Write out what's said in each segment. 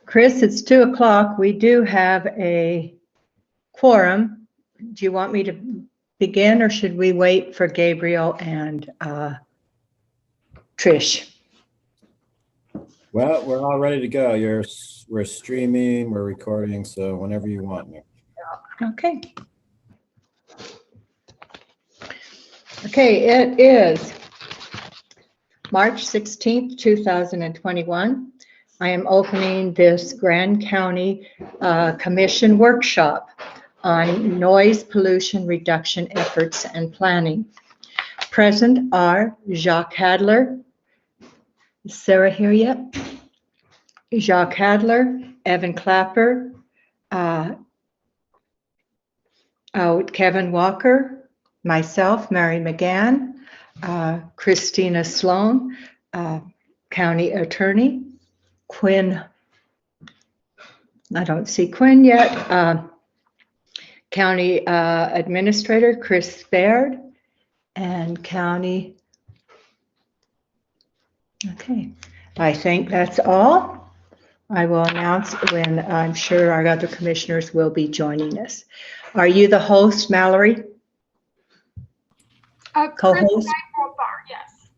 Chris, it's 2:00. We do have a quorum. Do you want me to begin or should we wait for Gabriel and Trish? Well, we're all ready to go. We're streaming, we're recording, so whenever you want. Okay. Okay, it is March 16th, 2021. I am opening this Grand County Commission workshop on noise pollution reduction efforts and planning. Present are Jacques Hadler. Is Sarah here yet? Jacques Hadler, Evan Clapper, Kevin Walker, myself, Mary McGann, Christina Sloan, County Attorney, Quinn, I don't see Quinn yet, County Administrator Chris Baird, and County, okay, I think that's all. I will announce when I'm sure our other commissioners will be joining us. Are you the host, Mallory? Co-host? Yes.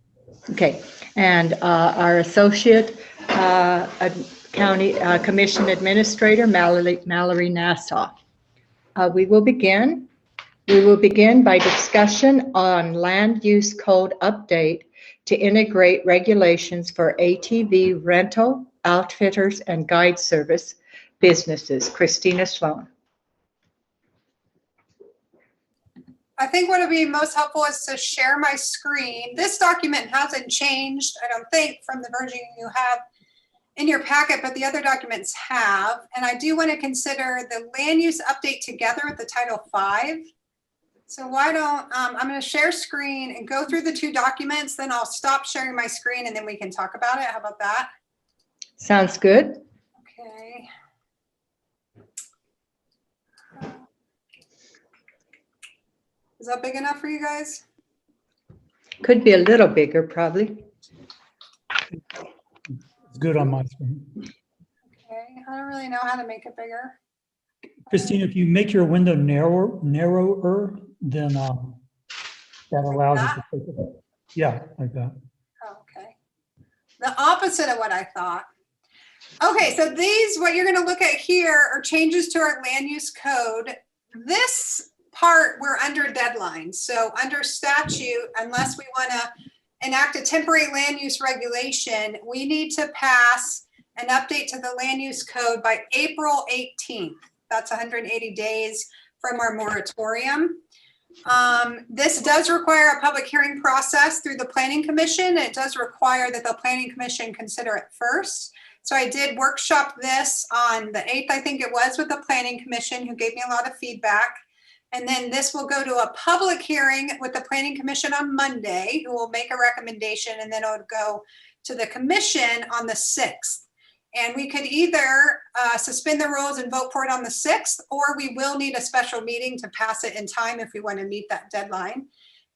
Okay, and our associate county commission administrator, Mallory Nassau. We will begin by discussion on land use code update to integrate regulations for ATV rental, outfitters, and guide service businesses. Christina Sloan. I think what would be most helpful is to share my screen. This document hasn't changed, I don't think, from the version you have in your packet, but the other documents have. And I do want to consider the land use update together with the Title V. So why don't, I'm going to share screen and go through the two documents, then I'll stop sharing my screen and then we can talk about it. How about that? Sounds good. Okay. Is that big enough for you guys? Could be a little bigger, probably. It's good on my screen. Okay, I don't really know how to make it bigger. Christine, if you make your window narrower, then that allows it to take it. Yeah, like that. Oh, okay. The opposite of what I thought. Okay, so these, what you're going to look at here are changes to our land use code. This part, we're under deadline. So under statute, unless we want to enact a temporary land use regulation, we need to pass an update to the land use code by April 18th. That's 180 days from our moratorium. This does require a public hearing process through the Planning Commission. It does require that the Planning Commission consider it first. So I did workshop this on the 8th, I think it was, with the Planning Commission, who gave me a lot of feedback. And then this will go to a public hearing with the Planning Commission on Monday, who will make a recommendation, and then it would go to the commission on the 6th. And we could either suspend the rules and vote for it on the 6th, or we will need a special meeting to pass it in time if we want to meet that deadline.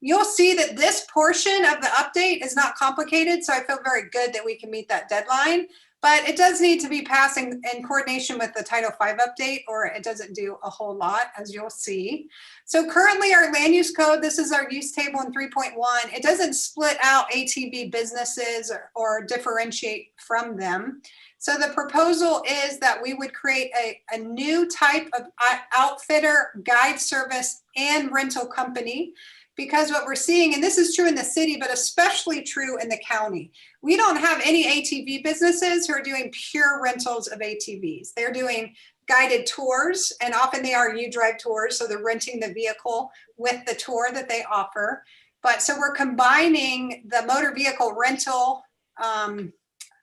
You'll see that this portion of the update is not complicated, so I feel very good that we can meet that deadline. But it does need to be passing in coordination with the Title V update, or it doesn't do a whole lot, as you'll see. So currently our land use code, this is our use table in 3.1. It doesn't split out ATV businesses or differentiate from them. So the proposal is that we would create a new type of outfitter, guide service, and rental company. Because what we're seeing, and this is true in the city, but especially true in the county, we don't have any ATV businesses who are doing pure rentals of ATVs. They're doing guided tours, and often they are U-Drive tours, so they're renting the vehicle with the tour that they offer. But so we're combining the motor vehicle rental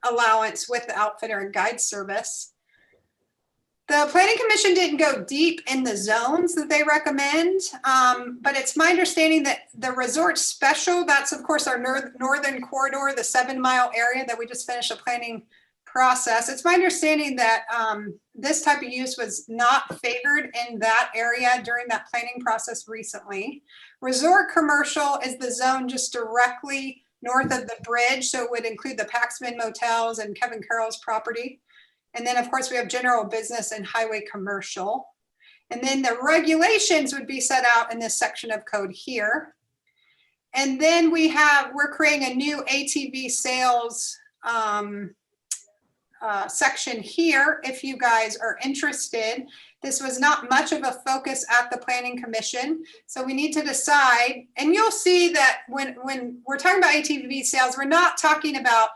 allowance with the outfitter and guide service. The Planning Commission didn't go deep in the zones that they recommend, but it's my understanding that the resort special, that's of course our northern corridor, the 7-mile area that we just finished a planning process. It's my understanding that this type of use was not favored in that area during that planning process recently. Resort commercial is the zone just directly north of the bridge, so it would include the Paxman Motels and Kevin Carroll's property. And then of course we have general business and highway commercial. And then the regulations would be set out in this section of code here. And then we're creating a new ATV sales section here if you guys are interested. This was not much of a focus at the Planning Commission. So we need to decide, and you'll see that when we're talking about ATV sales, we're not talking about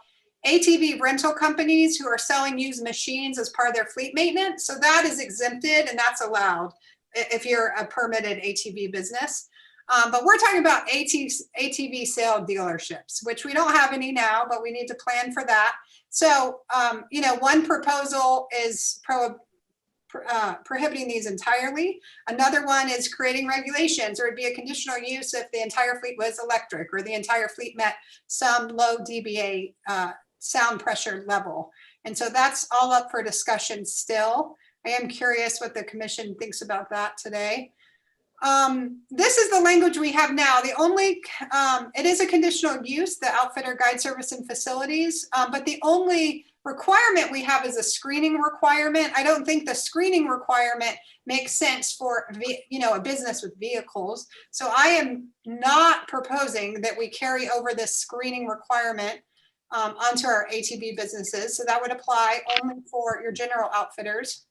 ATV rental companies who are selling used machines as part of their fleet maintenance. So that is exempted and that's allowed if you're a permitted ATV business. But we're talking about ATV sale dealerships, which we don't have any now, but we need to plan for that. So, you know, one proposal is prohibiting these entirely. Another one is creating regulations, or it'd be a conditional use if the entire fleet was electric or the entire fleet met some low dBA sound pressure level. And so that's all up for discussion still. I am curious what the commission thinks about that today. This is the language we have now. The only, it is a conditional use, the outfitter guide service and facilities, but the only requirement we have is a screening requirement. I don't think the screening requirement makes sense for, you know, a business with vehicles. So I am not proposing that we carry over this screening requirement onto our ATV businesses. So that would apply only for your general outfitters.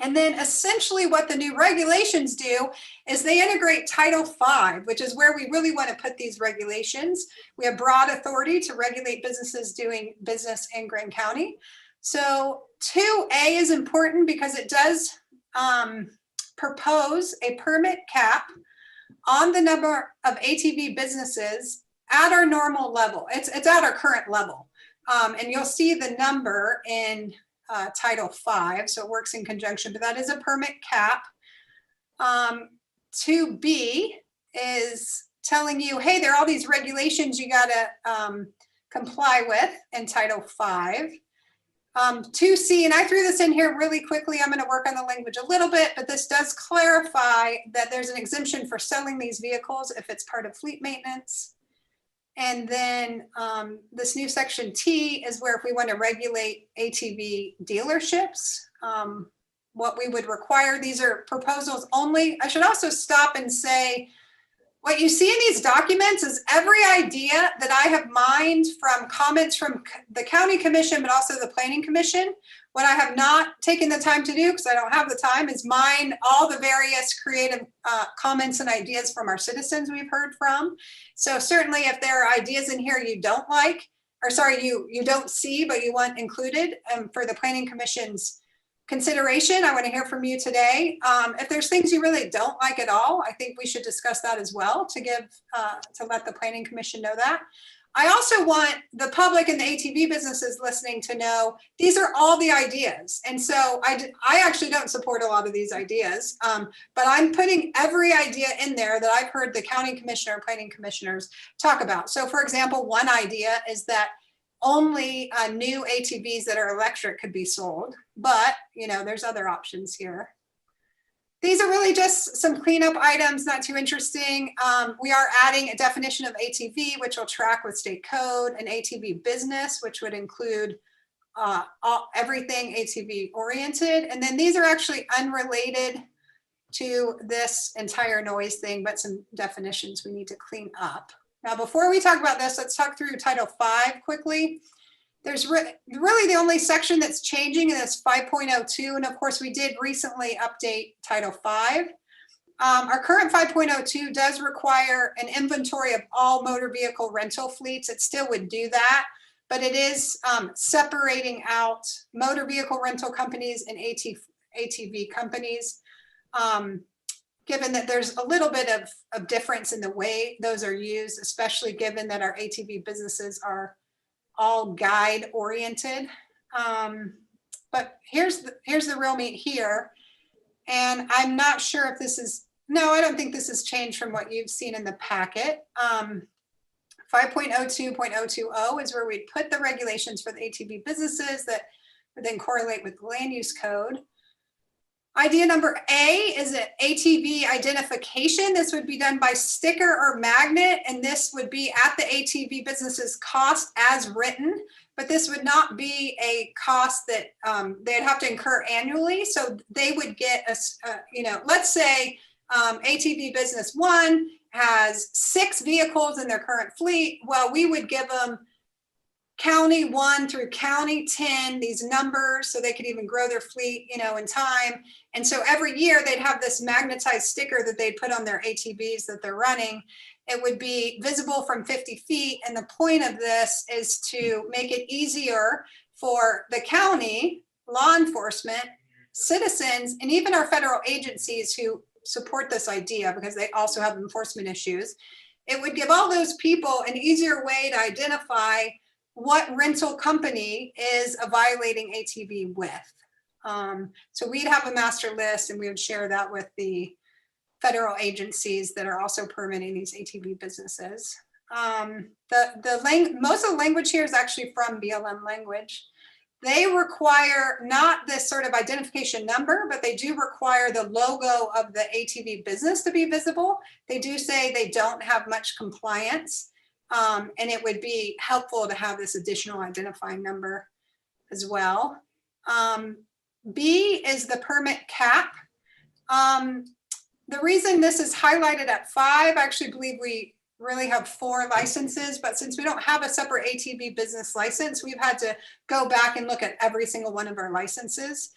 And then essentially what the new regulations do is they integrate Title V, which is where we really want to put these regulations. We have broad authority to regulate businesses doing business in Greene County. So 2A is important because it does propose a permit cap on the number of ATV businesses at our normal level. It's at our current level. And you'll see the number in Title V, so it works in conjunction, but that is a permit cap. 2B is telling you, hey, there are all these regulations you gotta comply with in Title V. 2C, and I threw this in here really quickly, I'm gonna work on the language a little bit, but this does clarify that there's an exemption for selling these vehicles if it's part of fleet maintenance. And then this new section T is where if we want to regulate ATV dealerships, what we would require. These are proposals only. I should also stop and say, what you see in these documents is every idea that I have mined from comments from the county commission, but also the planning commission. What I have not taken the time to do, because I don't have the time, is mine all the various creative comments and ideas from our citizens we've heard from. So certainly if there are ideas in here you don't like, or sorry, you don't see, but you want included for the planning commission's consideration, I want to hear from you today. If there's things you really don't like at all, I think we should discuss that as well to let the planning commission know that. I also want the public and the ATV businesses listening to know these are all the ideas. And so I actually don't support a lot of these ideas, but I'm putting every idea in there that I've heard the county commissioner and planning commissioners talk about. So for example, one idea is that only new ATVs that are electric could be sold, but you know, there's other options here. These are really just some cleanup items, not too interesting. We are adding a definition of ATV, which will track with state code, an ATV business, which would include everything ATV oriented. And then these are actually unrelated to this entire noise thing, but some definitions we need to clean up. Now, before we talk about this, let's talk through Title V quickly. There's really the only section that's changing is 5.02. And of course, we did recently update Title V. Our current 5.02 does require an inventory of all motor vehicle rental fleets. It still would do that, but it is separating out motor vehicle rental companies and ATV companies, given that there's a little bit of difference in the way those are used, especially given that our ATV businesses are all guide oriented. But here's the real meat here. And I'm not sure if this is, no, I don't think this has changed from what you've seen in the packet. 5.02.020 is where we put the regulations for the ATV businesses that would then correlate with the land use code. Idea number A is an ATV identification. This would be done by sticker or magnet, and this would be at the ATV business's cost as written. but this would not be a cost that they'd have to incur annually. So they would get let's say ATV Business 1 has 6 vehicles in their current fleet. Well, we would give them county 1 through county 10, these numbers, so they could even grow their fleet, in time. And so every year they'd have this magnetized sticker that they'd put on their ATVs that they're running. It would be visible from 50 feet. And the point of this is to make it easier for the county, law enforcement, citizens, and even our federal agencies who support this idea because they also have enforcement issues. It would give all those people an easier way to identify what rental company is violating ATV with. So we'd have a master list and we would share that with the federal agencies that are also permitting these ATV businesses. Most of the language here is actually from BLM language. They require not this sort of identification number, but they do require the logo of the ATV business to be visible. They do say they don't have much compliance, and it would be helpful to have this additional identifying number as well. B is the permit cap. The reason this is highlighted at 5, I actually believe we really have 4 licenses, but since we don't have a separate ATV business license, we've had to go back and look at every single one of our licenses.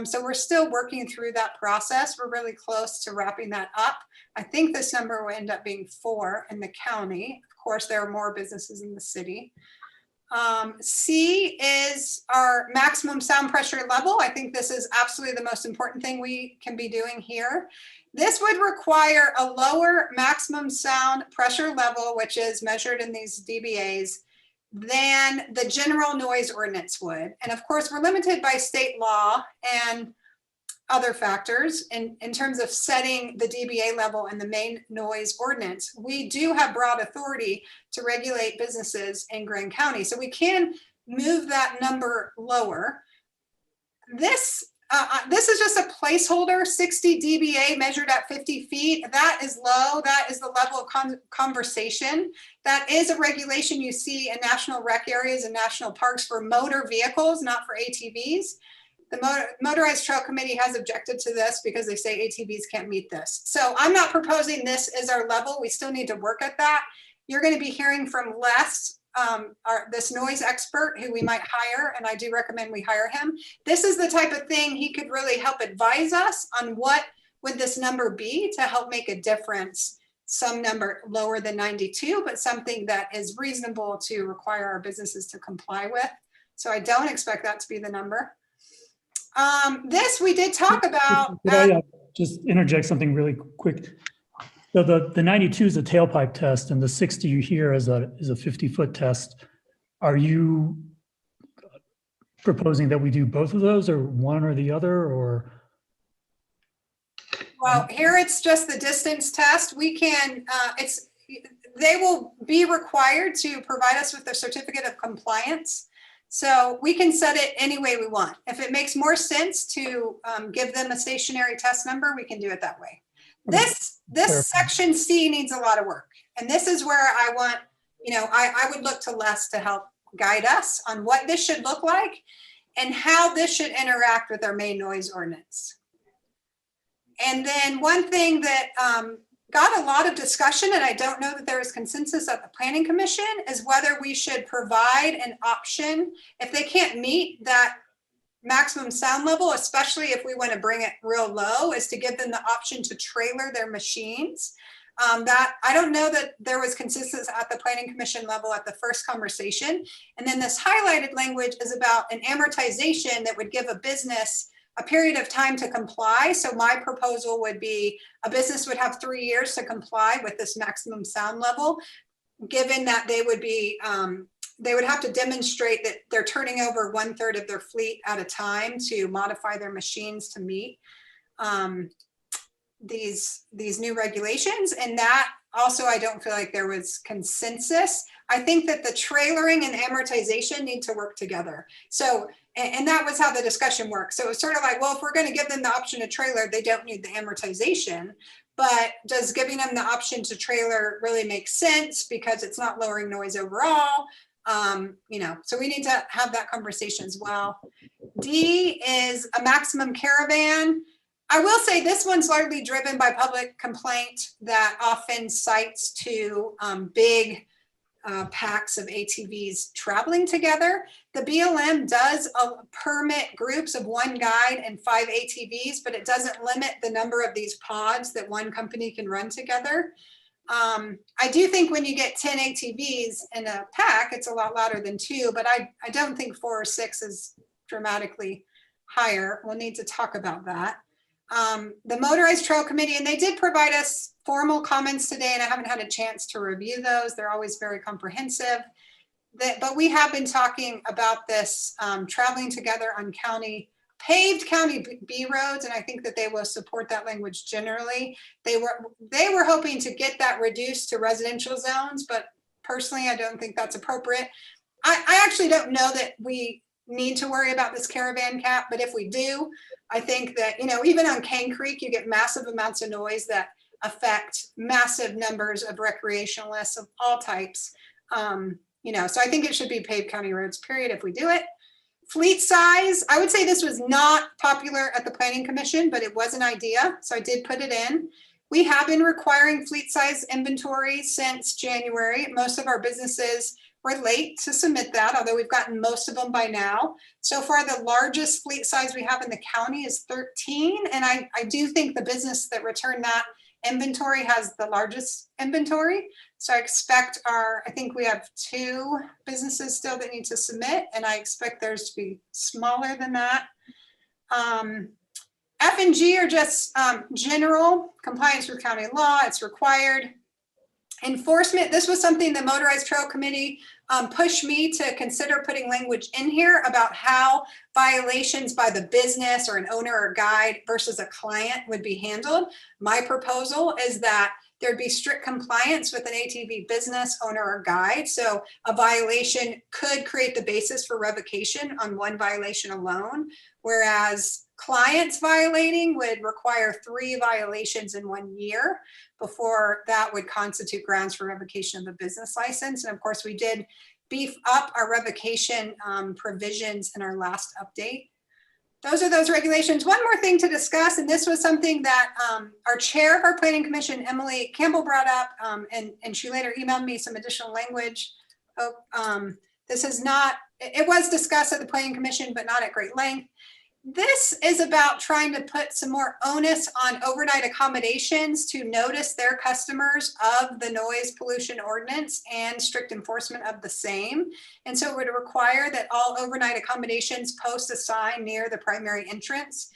So we're still working through that process. We're really close to wrapping that up. I think this number will end up being 4 in the county. Of course, there are more businesses in the city. C is our maximum sound pressure level. I think this is absolutely the most important thing we can be doing here. This would require a lower maximum sound pressure level, which is measured in these dBAs, than the general noise ordinance would. And of course, we're limited by state law and other factors in terms of setting the dBA level in the main noise ordinance. We do have broad authority to regulate businesses in Grand County, so we can move that number lower. This is just a placeholder, 60 dBA measured at 50 feet. That is low. That is the level of conversation. That is a regulation you see in national rec areas and national parks for motor vehicles, not for ATVs. The Motorized Trail Committee has objected to this because they say ATVs can't meet this. So I'm not proposing this as our level. We still need to work at that. You're going to be hearing from Les, this noise expert who we might hire, and I do recommend we hire him. This is the type of thing he could really help advise us on what would this number be to help make a difference. Some number lower than 92, but something that is reasonable to require our businesses to comply with. So I don't expect that to be the number. This we did talk about. Could I just interject something really quick? So the 92 is a tailpipe test, and the 60 you hear is a 50-foot test. Are you proposing that we do both of those, or one or the other, or? Well, here it's just the distance test. We can. They will be required to provide us with a certificate of compliance. So we can set it any way we want. If it makes more sense to give them a stationary test number, we can do it that way. This section C needs a lot of work. And this is where I want, I would look to Les to help guide us on what this should look like and how this should interact with our main noise ordinance. And then one thing that got a lot of discussion, and I don't know that there is consensus at the Planning Commission, is whether we should provide an option if they can't meet that maximum sound level, especially if we want to bring it real low, is to give them the option to trailer their machines. That I don't know that there was consensus at the Planning Commission level at the first conversation. And then this highlighted language is about an amortization that would give a business a period of time to comply. So my proposal would be a business would have 3 years to comply with this maximum sound level, given that they would be, they would have to demonstrate that they're turning over 1/3 of their fleet at a time to modify their machines to meet these new regulations. And that also, I don't feel like there was consensus. I think that the trailering and amortization need to work together. So, and that was how the discussion worked. So it was sort of like, well, if we're going to give them the option to trailer, they don't need the amortization. But does giving them the option to trailer really make sense because it's not lowering noise overall? So we need to have that conversation as well. D is a maximum caravan. I will say this one's largely driven by public complaint that often cites to big packs of ATVs traveling together. The BLM does permit groups of 1 guide and 5 ATVs, but it doesn't limit the number of these pods that one company can run together. I do think when you get 10 ATVs in a pack, it's a lot louder than 2, but I don't think 4 or 6 is dramatically higher. We'll need to talk about that. The Motorized Trail Committee, and they did provide us formal comments today, and I haven't had a chance to review those. They're always very comprehensive. But we have been talking about this traveling together on paved county B roads, and I think that they will support that language generally. They were hoping to get that reduced to residential zones, but personally, I don't think that's appropriate. I actually don't know that we need to worry about this caravan cap, but if we do, I think that, even on Cane Creek, you get massive amounts of noise that affect massive numbers of recreationalists of all types. So I think it should be paved county roads, period, if we do it. Fleet size, I would say this was not popular at the Planning Commission, but it was an idea, so I did put it in. We have been requiring fleet size inventory since January. Most of our businesses were late to submit that, although we've gotten most of them by now. So far, the largest fleet size we have in the county is 13, and I do think the business that returned that inventory has the largest inventory. So I expect I think we have 2 businesses still that need to submit, and I expect theirs to be smaller than that. F and G are just general compliance with county law. It's required. Enforcement, this was something the Motorized Trail Committee pushed me to consider putting language in here about how violations by the business or an owner or guide versus a client would be handled. My proposal is that there'd be strict compliance with an ATV business owner or guide. So a violation could create the basis for revocation on 1 violation alone, whereas clients violating would require 3 violations in 1 year before that would constitute grounds for revocation of a business license. And of course, we did beef up our revocation provisions in our last update. Those are those regulations. One more thing to discuss, and this was something that our chair of our Planning Commission, Emily Campbell, brought up, and she later emailed me some additional language. This is not, it was discussed at the Planning Commission, but not at great length. This is about trying to put some more onus on overnight accommodations to notice their customers of the noise pollution ordinance and strict enforcement of the same. And so it would require that all overnight accommodations post a sign near the primary entrance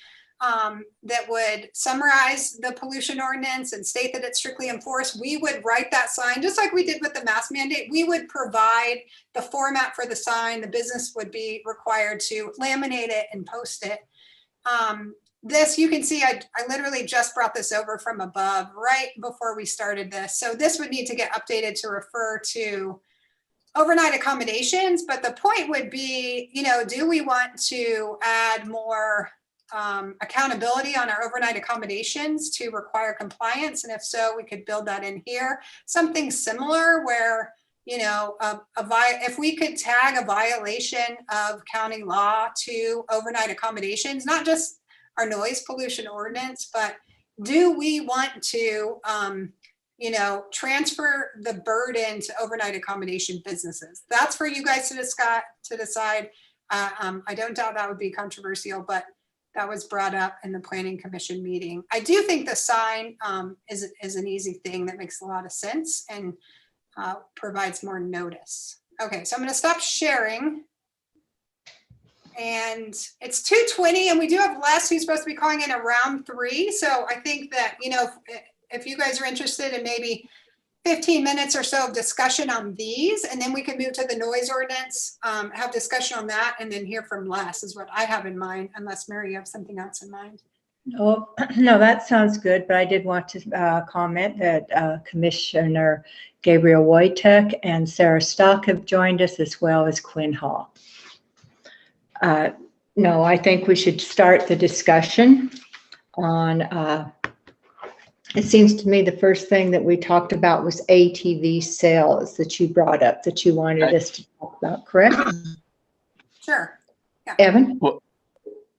that would summarize the pollution ordinance and state that it's strictly enforced. We would write that sign, just like we did with the mask mandate. We would provide the format for the sign. The business would be required to laminate it and post it. This, you can see, I literally just brought this over from above right before we started this. So this would need to get updated to refer to overnight accommodations. But the point would be, do we want to add more accountability on our overnight accommodations to require compliance? And if so, we could build that in here. Something similar where, if we could tag a violation of county law to overnight accommodations, not just our noise pollution ordinance, but do we want to, transfer the burden to overnight accommodation businesses? That's for you guys to decide. I don't doubt that would be controversial, but that was brought up in the Planning Commission meeting. I do think the sign is an easy thing that makes a lot of sense and provides more notice. Okay, so I'm going to stop sharing. And it's 2:20, and we do have Les who's supposed to be calling in around 3. So I think that, if you guys are interested in maybe 15 minutes or so of discussion on these, and then we can move to the noise ordinance, have discussion on that, and then hear from Les is what I have in mind, unless Mary, you have something else in mind. Oh, no, that sounds good, but I did want to comment that Commissioner Gabriel Wojtek and Sarah Stock have joined us, as well as Quinn Hall. No, I think we should start the discussion on It seems to me the first thing that we talked about was ATV sales that you brought up, that you wanted us to talk about, correct? Sure. Evan? Well,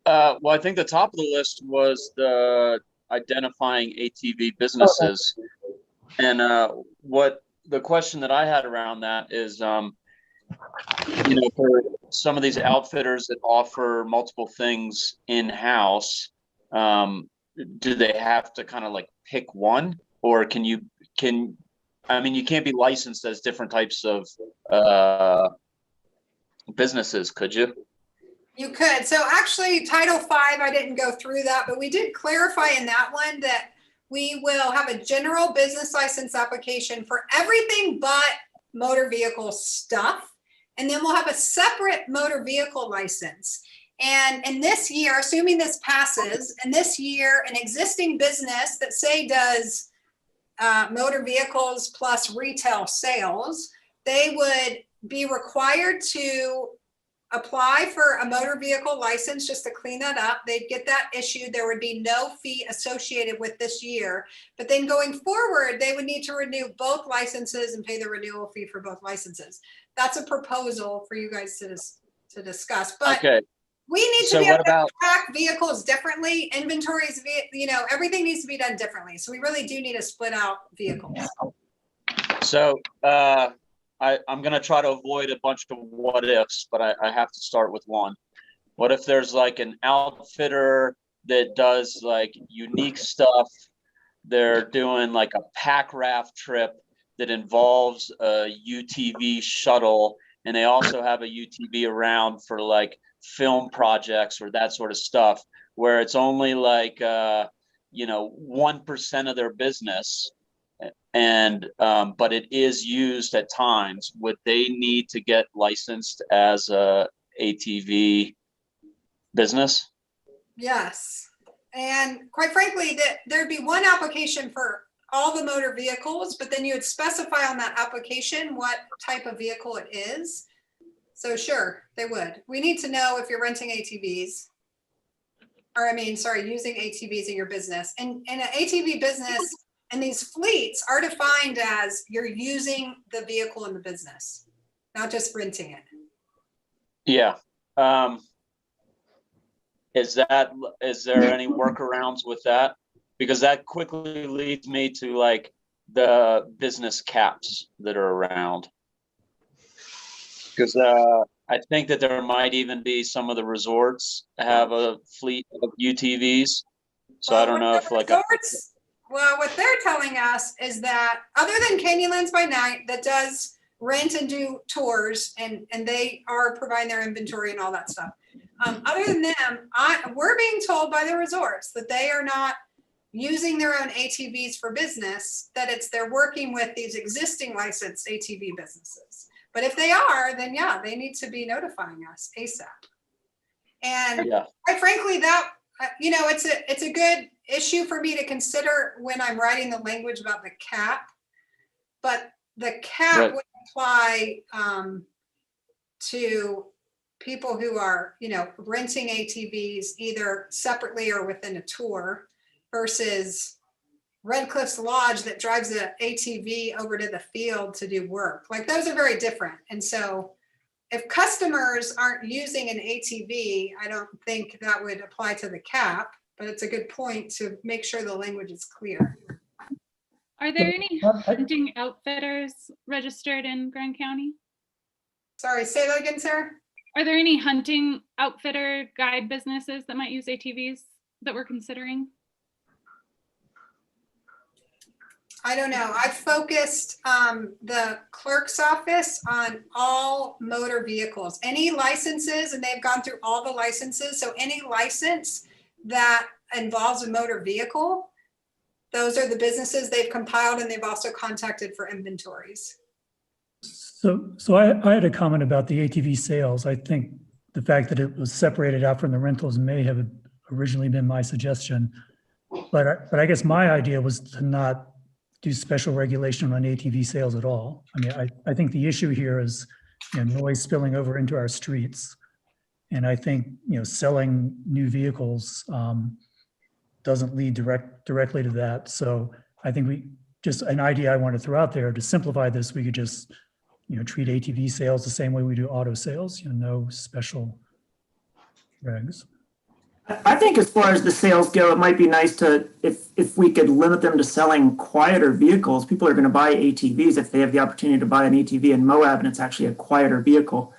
I think the top of the list was the identifying ATV businesses. And what the question that I had around that is, you know, for some of these outfitters that offer multiple things in-house, do they have to kind of like pick one, or I mean, you can't be licensed as different types of businesses, could you? You could. So actually Title V, I didn't go through that, but we did clarify in that one that we will have a general business license application for everything but motor vehicle stuff. And then we'll have a separate motor vehicle license. And in this year, assuming this passes, and this year, an existing business that say does motor vehicles plus retail sales, they would be required to apply for a motor vehicle license just to clean that up. They'd get that issued. There would be no fee associated with this year. But then going forward, they would need to renew both licenses and pay the renewal fee for both licenses. That's a proposal for you guys to discuss. But Okay. we need So to be able what to about- track vehicles differently. Inventories, you know, everything needs to be done differently. So we really do need to split out vehicles. So I'm going to try to avoid a bunch of what ifs, but I have to start with one. What if there's like an outfitter that does like unique stuff? They're doing like a pack raft trip that involves a UTV shuttle, and they also have a UTV around for like film projects or that sort of stuff, where it's only like, 1% of their business. And but it is used at times. Would they need to get licensed as a ATV business? Yes. And quite frankly, there'd be one application for all the motor vehicles, but then you would specify on that application what type of vehicle it is. So sure, they would. We need to know if you're renting ATVs, or using ATVs in your business. And in an ATV business, and these fleets are defined as you're using the vehicle in the business, not just renting it. Yeah. Is there any workarounds with that? Because that quickly leads me to like the business caps that are around. Because I think that there might even be some of the resorts have a fleet of UTVs. So I don't know if like well, what they're telling us is that other than Canyonlands by Night that does rent and do tours, and they are providing their inventory and all that stuff. Other than them, we're being told by the resorts that they are not using their own ATVs for business, that they're working with these existing licensed ATV businesses. But if they are, then yeah, they need to be notifying us ASAP. And quite frankly, that, it's a good issue for me to consider when I'm writing the language about the cap, but the cap would apply to people who are, renting ATVs either separately or within a tour versus Red Cliffs Lodge that drives an ATV over to the field to do work. Like those are very different. And so if customers aren't using an ATV, I don't think that would apply to the cap, but it's a good point to make sure the language is clear. Are there any hunting outfitters registered in Grand County? Sorry, say that again, Sarah. Are there any hunting outfitter guide businesses that might use ATVs that we're considering? I don't know. I focused the clerk's office on all motor vehicles, any licenses, and they've gone through all the licenses. So any license that involves a motor vehicle, those are the businesses they've compiled, and they've also contacted for inventories. So I had a comment about the ATV sales. I think the fact that it was separated out from the rentals may have originally been my suggestion, but I guess my idea was to not do special regulation on ATV sales at all. I mean, I think the issue here is noise spilling over into our streets. And I think, selling new vehicles doesn't lead directly to that. So I think just an idea I want to throw out there to simplify this, we could just, treat ATV sales the same way we do auto sales, no special regs. I think as far as the sales go, it might be nice to, if we could limit them to selling quieter vehicles. People are going to buy ATVs if they have the opportunity to buy an ATV in Moab and it's actually a quieter vehicle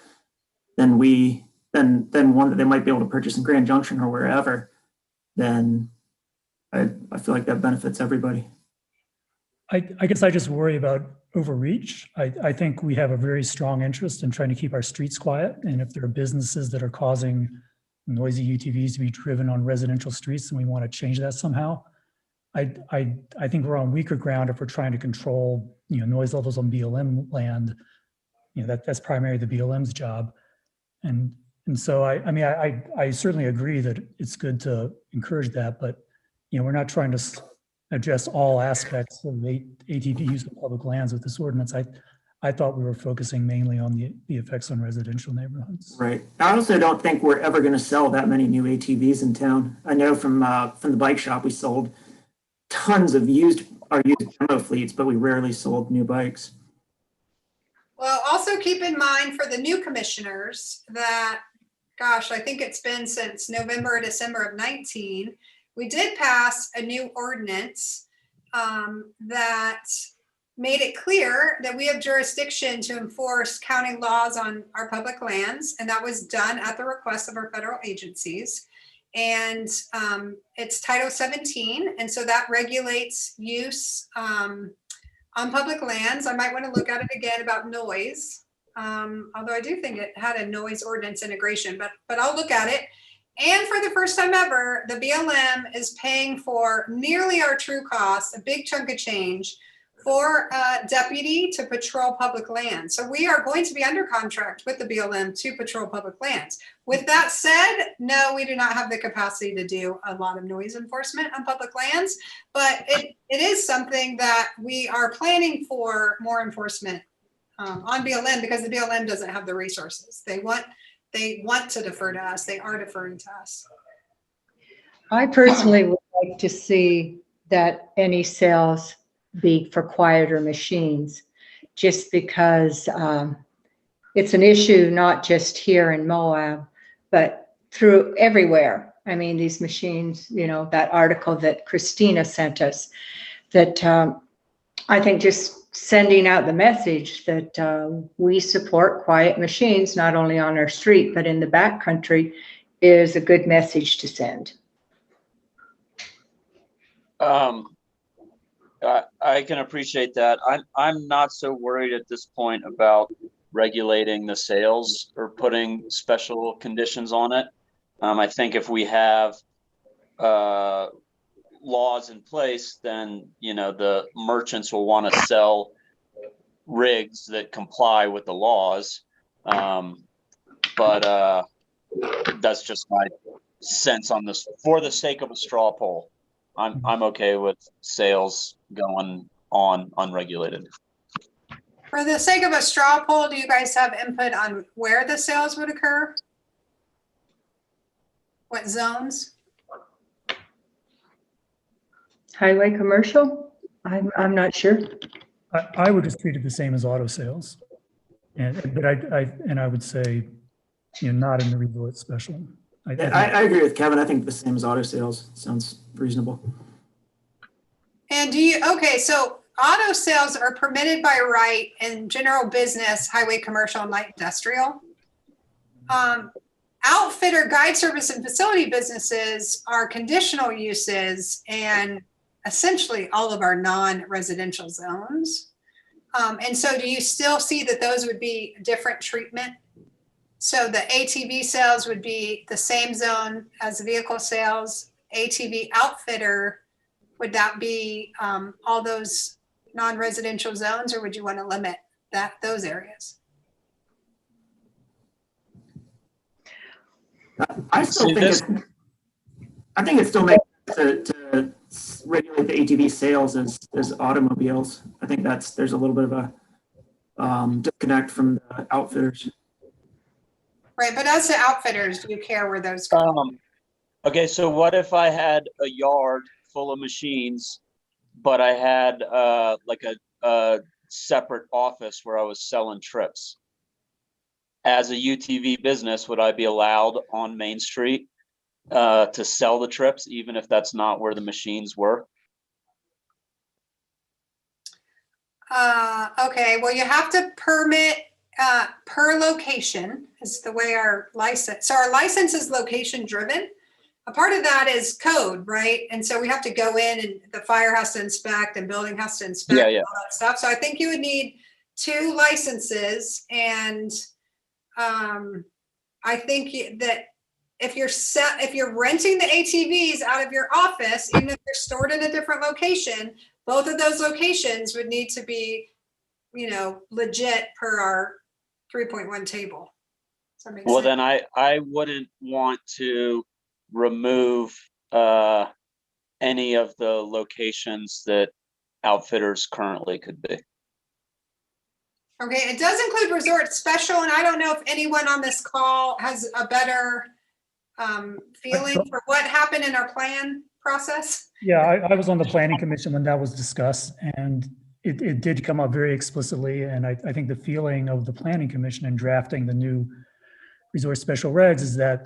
than one that they might be able to purchase in Grand Junction or wherever. Then I feel like that benefits everybody. I guess I just worry about overreach. I think we have a very strong interest in trying to keep our streets quiet. And if there are businesses that are causing noisy UTVs to be driven on residential streets and we want to change that somehow, I think we're on weaker ground if we're trying to control, noise levels on BLM land. That's primarily the BLM's job. And so I certainly agree that it's good to encourage that, but we're not trying to address all aspects of ATV use of public lands with this ordinance. I thought we were focusing mainly on the effects on residential neighborhoods. Right. I also don't think we're ever going to sell that many new ATVs in town. I know from the bike shop we sold tons of used demo fleets, but we rarely sold new bikes. Well, also keep in mind for the new commissioners that, gosh, I think it's been since November or December of 19, we did pass a new ordinance that made it clear that we have jurisdiction to enforce county laws on our public lands. And that was done at the request of our federal agencies. And it's Title 17. And so that regulates use on public lands. I might want to look at it again about noise. Although I do think it had a noise ordinance integration, but I'll look at it. And for the first time ever, the BLM is paying for nearly our true cost, a big chunk of change, for a deputy to patrol public lands. So we are going to be under contract with the BLM to patrol public lands. With that said, no, we do not have the capacity to do a lot of noise enforcement on public lands, but it is something that we are planning for more enforcement on BLM because the BLM doesn't have the resources. They want to defer to us. They are deferring to us. I personally would like to see that any sales be for quieter machines, just because it's an issue not just here in Moab, but through everywhere. I mean, these machines, that article that Christina sent us, that I think just sending out the message that we support quiet machines, not only on our street, but in the backcountry, is a good message to send. I can appreciate that. I'm not so worried at this point about regulating the sales or putting special conditions on it. I think if we have laws in place, then the merchants will want to sell rigs that comply with the laws. But that's just my sense on this. For the sake of a straw poll, I'm okay with sales going on unregulated. For the sake of a straw poll, do you guys have input on where the sales would occur? What zones? Highway commercial? I'm not sure. I would just treat it the same as auto sales, but I would say, not in the resort special. I agree with Kevin. I think the same as auto sales sounds reasonable. And so auto sales are permitted by right in general business, highway commercial, and light industrial. Outfitter, guide service, and facility businesses are conditional uses and essentially all of our non-residential zones. And so do you still see that those would be different treatment? So the ATV sales would be the same zone as vehicle sales. ATV outfitter, would that be all those non-residential zones, or would you want to limit those areas? I think it still makes sense to regulate the ATV sales as automobiles. I think there's a little bit of a disconnect from the outfitters. Right, but as to outfitters, do you care where those go? Okay, so what if I had a yard full of machines but I had like a separate office where I was selling trips. As a UTV business, would I be allowed on Main Street to sell the trips, even if that's not where the machines were? Okay, well, you have to permit per location is the way our license. So our license is location driven. A part of that is code, right? And so we have to go in and the fire has to inspect and building has to inspect Yeah, yeah. and all that stuff. So I think you would need 2 licenses. And I think that if you're renting the ATVs out of your office, even if they're stored in a different location, both of those locations would need to be, legit per our 3.1 table. Does that make Well, sense? then I wouldn't want to remove any of the locations that outfitters currently could be. Okay, it does include resort special, and I don't know if anyone on this call has a better feeling for what happened in our plan process. Yeah, I was on the planning commission when that was discussed, and it did come up very explicitly. And I think the feeling of the planning commission in drafting the new resort special regs is that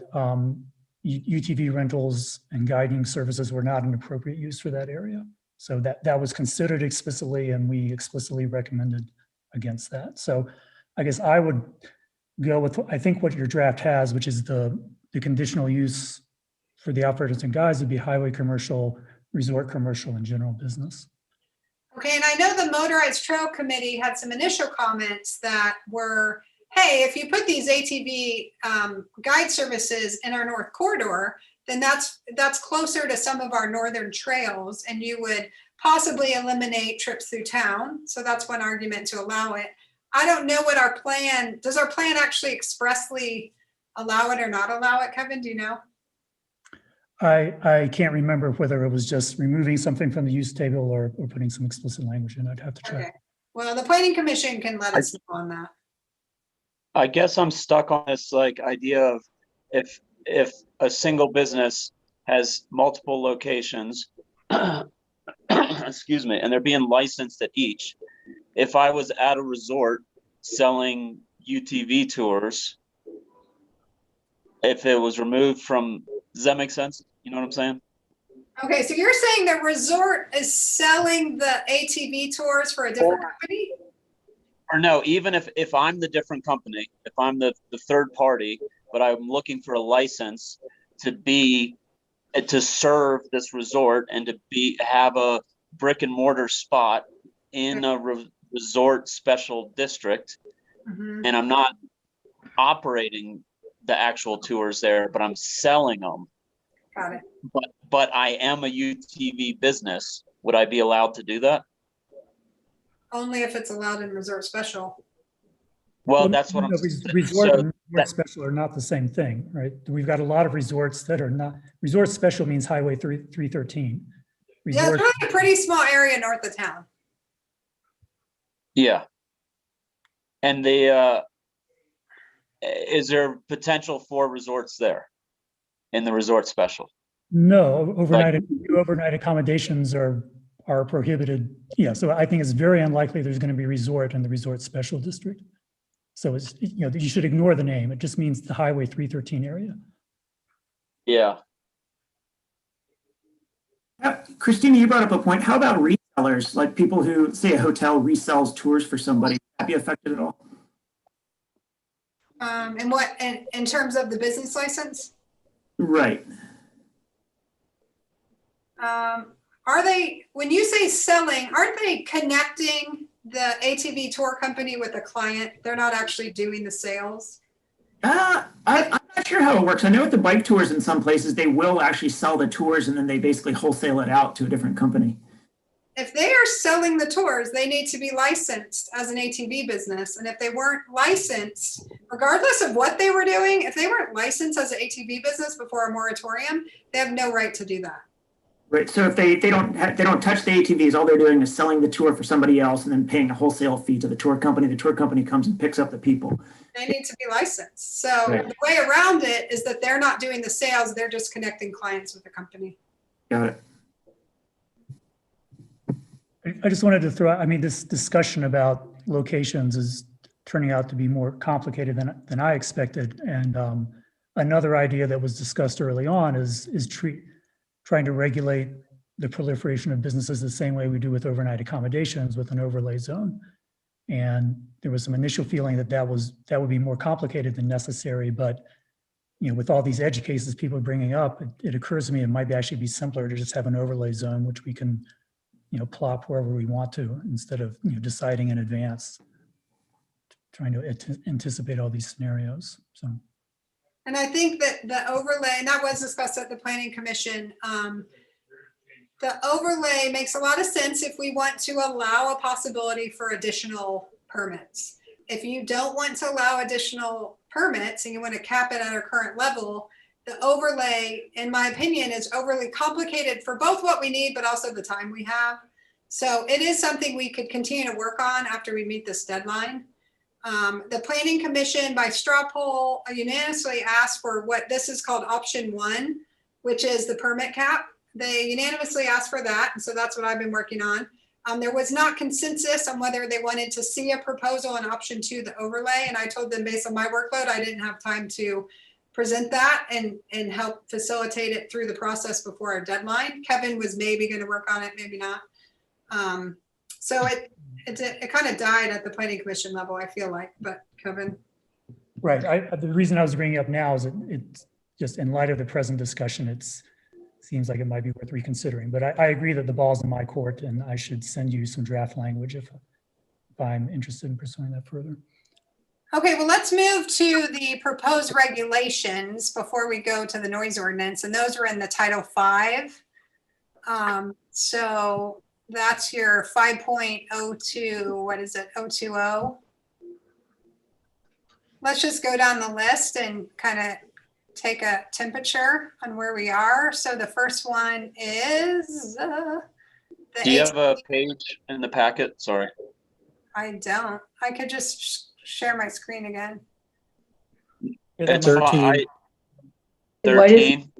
UTV rentals and guiding services were not an appropriate use for that area. So that was considered explicitly, and we explicitly recommended against that. So I guess I would go with, I think what your draft has, which is the conditional use for the outfitters and guides would be highway commercial, resort commercial, and general business. Okay, and I know the Motorized Trail Committee had some initial comments that were, hey, if you put these ATV guide services in our North Corridor, then that's closer to some of our northern trails, and you would possibly eliminate trips through town. So that's one argument to allow it. I don't know what our plan, does our plan actually expressly allow it or not allow it, Kevin? Do you know? I can't remember whether it was just removing something from the use table or putting some explicit language in. I'd have to check. Okay. Well, the planning commission can let us know on that. I guess I'm stuck on this idea of if a single business has multiple locations, excuse me, and they're being licensed at each. If I was at a resort selling UTV tours, if it was removed from, does that make sense? You know what I'm saying? Okay, so you're saying the resort is selling the ATV tours for a different company? Or no, even if I'm the different company, if I'm the third party, but I'm looking for a license to serve this resort and to have a brick and mortar spot in a resort special district, and I'm not operating the actual tours there, but I'm selling them. Got it. But I am a UTV business. Would I be allowed to do that? Only if it's allowed in resort special. Well, that's what I'm Resort so and resort special are not the same thing, right? We've got a lot of resorts that are not, resort special means Highway 313. Yeah, it's really a pretty small area north of town. Yeah. And is there potential for resorts there in the resort special? No, overnight accommodations are prohibited. Yeah, so I think it's very unlikely there's going to be resort in the resort special district. So it's, you should ignore the name. It just means the Highway 313 area. Yeah. Christina, you brought up a point. How about resellers, like people who, say, a hotel resells tours for somebody? Would that be affected at all? And what, in terms of the business license? Right. Are they, when you say selling, aren't they connecting the ATV tour company with a client? They're not actually doing the sales? I'm not sure how it works. I know with the bike tours in some places, they will actually sell the tours and then they basically wholesale it out to a different company. If they are selling the tours, they need to be licensed as an ATV business. And if they weren't licensed, regardless of what they were doing, if they weren't licensed as an ATV business before a moratorium, they have no right to do that. Right. So if they don't touch the ATVs, all they're doing is selling the tour for somebody else and then paying a wholesale fee to the tour company. The tour company comes and picks up the people. They need to be licensed. So Right. The way around it is that they're not doing the sales. They're just connecting clients with the company. Got it. I just wanted to throw out, I mean, this discussion about locations is turning out to be more complicated than I expected. And another idea that was discussed early on is trying to regulate the proliferation of businesses the same way we do with overnight accommodations with an overlay zone. And there was some initial feeling that would be more complicated than necessary. But with all these edge cases people are bringing up, it occurs to me it might actually be simpler to just have an overlay zone, which we can plop wherever we want to, instead of deciding in advance, trying to anticipate all these scenarios. So, and I think that the overlay, and that was discussed at the Planning Commission, the overlay makes a lot of sense if we want to allow a possibility for additional permits. If you don't want to allow additional permits and you want to cap it at our current level, the overlay, in my opinion, is overly complicated for both what we need, but also the time we have. So it is something we could continue to work on after we meet this deadline. The Planning Commission by straw poll unanimously asked for what this is called option 1, which is the permit cap. They unanimously asked for that. And so that's what I've been working on. There was not consensus on whether they wanted to see a proposal in option 2, the overlay. And I told them based on my workload, I didn't have time to present that and help facilitate it through the process before our deadline. Kevin was maybe going to work on it, maybe not. So it kind of died at the Planning Commission level, I feel like, but Kevin. right. The reason I was bringing it up now is it's just in light of the present discussion, it seems like it might be worth reconsidering. But I agree that the ball's in my court, and I should send you some draft language if I'm interested in pursuing that further. Okay, well, let's move to the proposed regulations before we go to the noise ordinance, and those are in the Title V. So that's your 5.02, what is it, 020? Let's just go down the list and kind of take a temperature on where we are. So the first one is Do you have a page in the packet? Sorry. I don't. I could just share my screen again. It's 13. 13.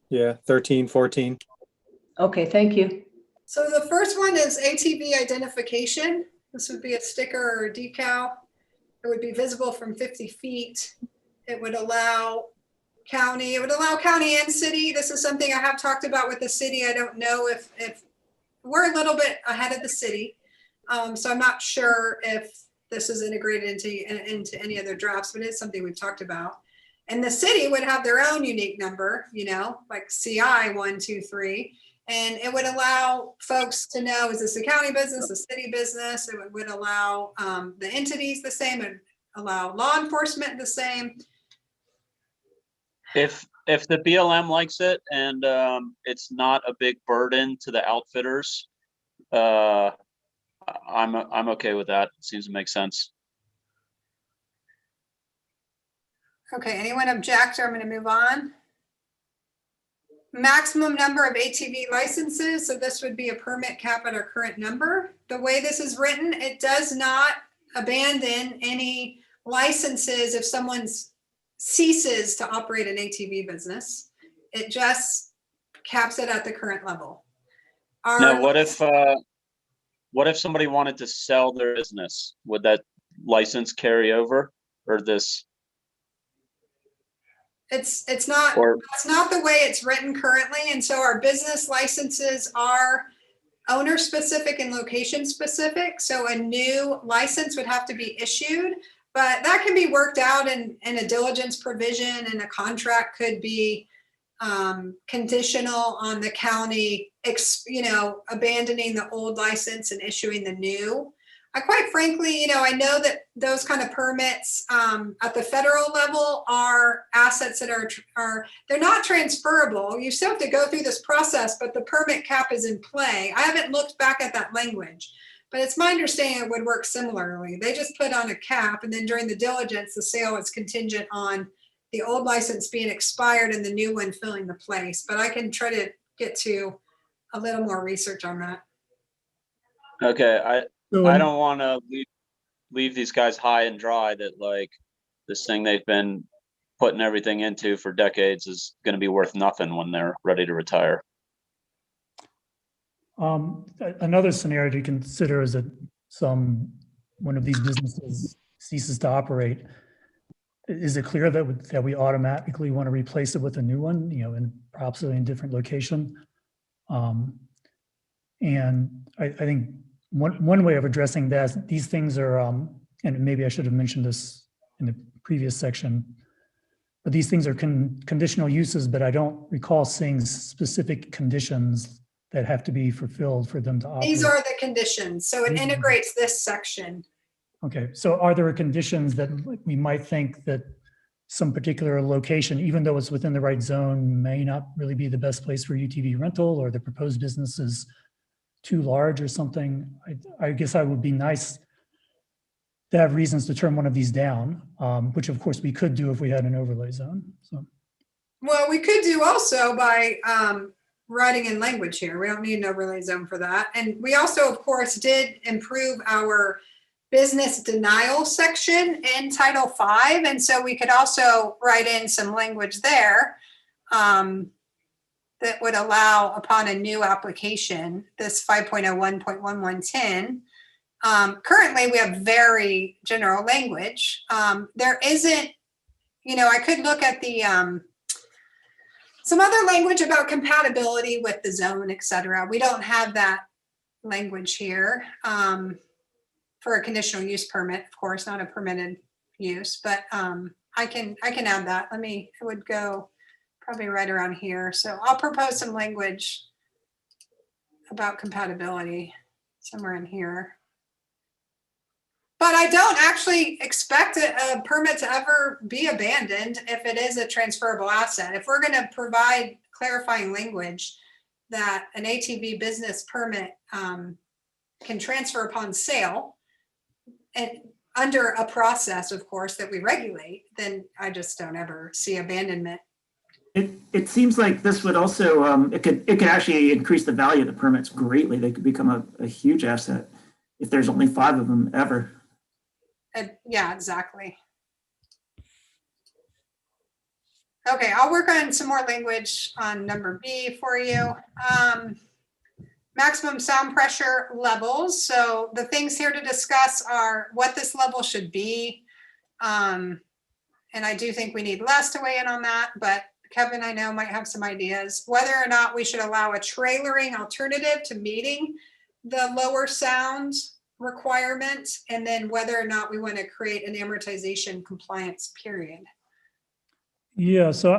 Yeah, 13, 14. Okay, thank you. So the first one is ATV identification. This would be a sticker or a decal. It would be visible from 50 feet. It would allow county, and city. This is something I have talked about with the city. I don't know if we're a little bit ahead of the city. So I'm not sure if this is integrated into any other drafts, but it's something we've talked about. And the city would have their own unique number, like CI 123. And it would allow folks to know, is this a county business, a city business? It would allow the entities the same, and allow law enforcement the same. If the BLM likes it and it's not a big burden to the outfitters, I'm okay with that. It seems to make sense. Okay, anyone object, or I'm going to move on? Maximum number of ATV licenses. So this would be a permit cap at our current number. The way this is written, it does not abandon any licenses if someone ceases to operate an ATV business. It just caps it at the current level. Now, what if somebody wanted to sell their business? Would that license carry over, or this? It's not, that's not the way it's written currently. And so our business licenses are owner specific and location specific. So a new license would have to be issued, but that can be worked out in a diligence provision, and a contract could be conditional on the county, abandoning the old license and issuing the new. Quite frankly, I know that those kind of permits at the federal level are assets that they're not transferable. You still have to go through this process, but the permit cap is in play. I haven't looked back at that language, but it's my understanding it would work similarly. They just put on a cap, and then during the diligence, the sale is contingent on the old license being expired and the new one filling the place. But I can try to get to a little more research on that. Okay, I don't want to leave these guys high and dry that like this thing they've been putting everything into for decades is going to be worth nothing when they're ready to retire. Another scenario to consider is that one of these businesses ceases to operate. Is it clear that we automatically want to replace it with a new one, and perhaps in a different location? And I think one way of addressing that, these things are, and maybe I should have mentioned this in the previous section, but these things are conditional uses, but I don't recall seeing specific conditions that have to be fulfilled for them to operate. These are the conditions. So it integrates this section. Okay, so are there conditions that we might think that some particular location, even though it's within the right zone, may not really be the best place for UTV rental, or the proposed business is too large or something? I guess I would be nice to have reasons to turn one of these down, which of course we could do if we had an overlay zone. So, Well, we could do also by writing in language here. We don't need an overlay zone for that. And we also, of course, did improve our business denial section in Title V. And so we could also write in some language there that would allow, upon a new application, this 5.01.1110. Currently, we have very general language. There isn't, I could look at the some other language about compatibility with the zone, et cetera. We don't have that language here for a conditional use permit, of course, not a permitted use, but I can add that. It would go probably right around here. So I'll propose some language about compatibility somewhere in here. But I don't actually expect a permit to ever be abandoned if it is a transferable asset. If we're going to provide clarifying language that an ATV business permit can transfer upon sale, and under a process, of course, that we regulate, then I just don't ever see abandonment. It seems like this would also, it could actually increase the value of the permits greatly. They could become a huge asset if there's only 5 of them ever. Yeah, exactly. Okay, I'll work on some more language on number B for you. Maximum sound pressure levels. So the things here to discuss are what this level should be. And I do think we need Les to weigh in on that, but Kevin, I know, might have some ideas. Whether or not we should allow a trailering alternative to meeting the lower sound requirement, and then whether or not we want to create an amortization compliance period. yeah, so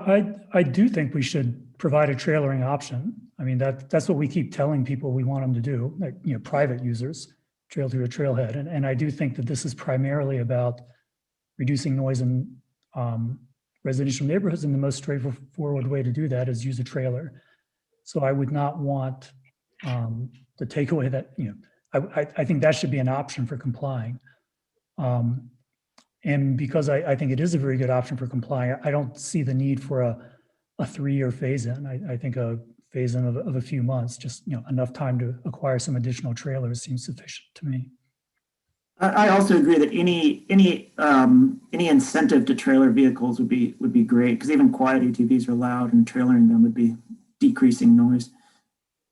I do think we should provide a trailering option. I mean, that's what we keep telling people we want them to do, like, private users, trail through a trailhead. And I do think that this is primarily about reducing noise in residential neighborhoods, and the most straightforward way to do that is use a trailer. So I would not want to take away that, I think that should be an option for complying. And because I think it is a very good option for complying, I don't see the need for a 3-year phase-in. I think a phase-in of a few months, just enough time to acquire some additional trailers seems sufficient to me. I also agree that any incentive to trailer vehicles would be great, because even quiet ATVs are loud, and trailering them would be decreasing noise.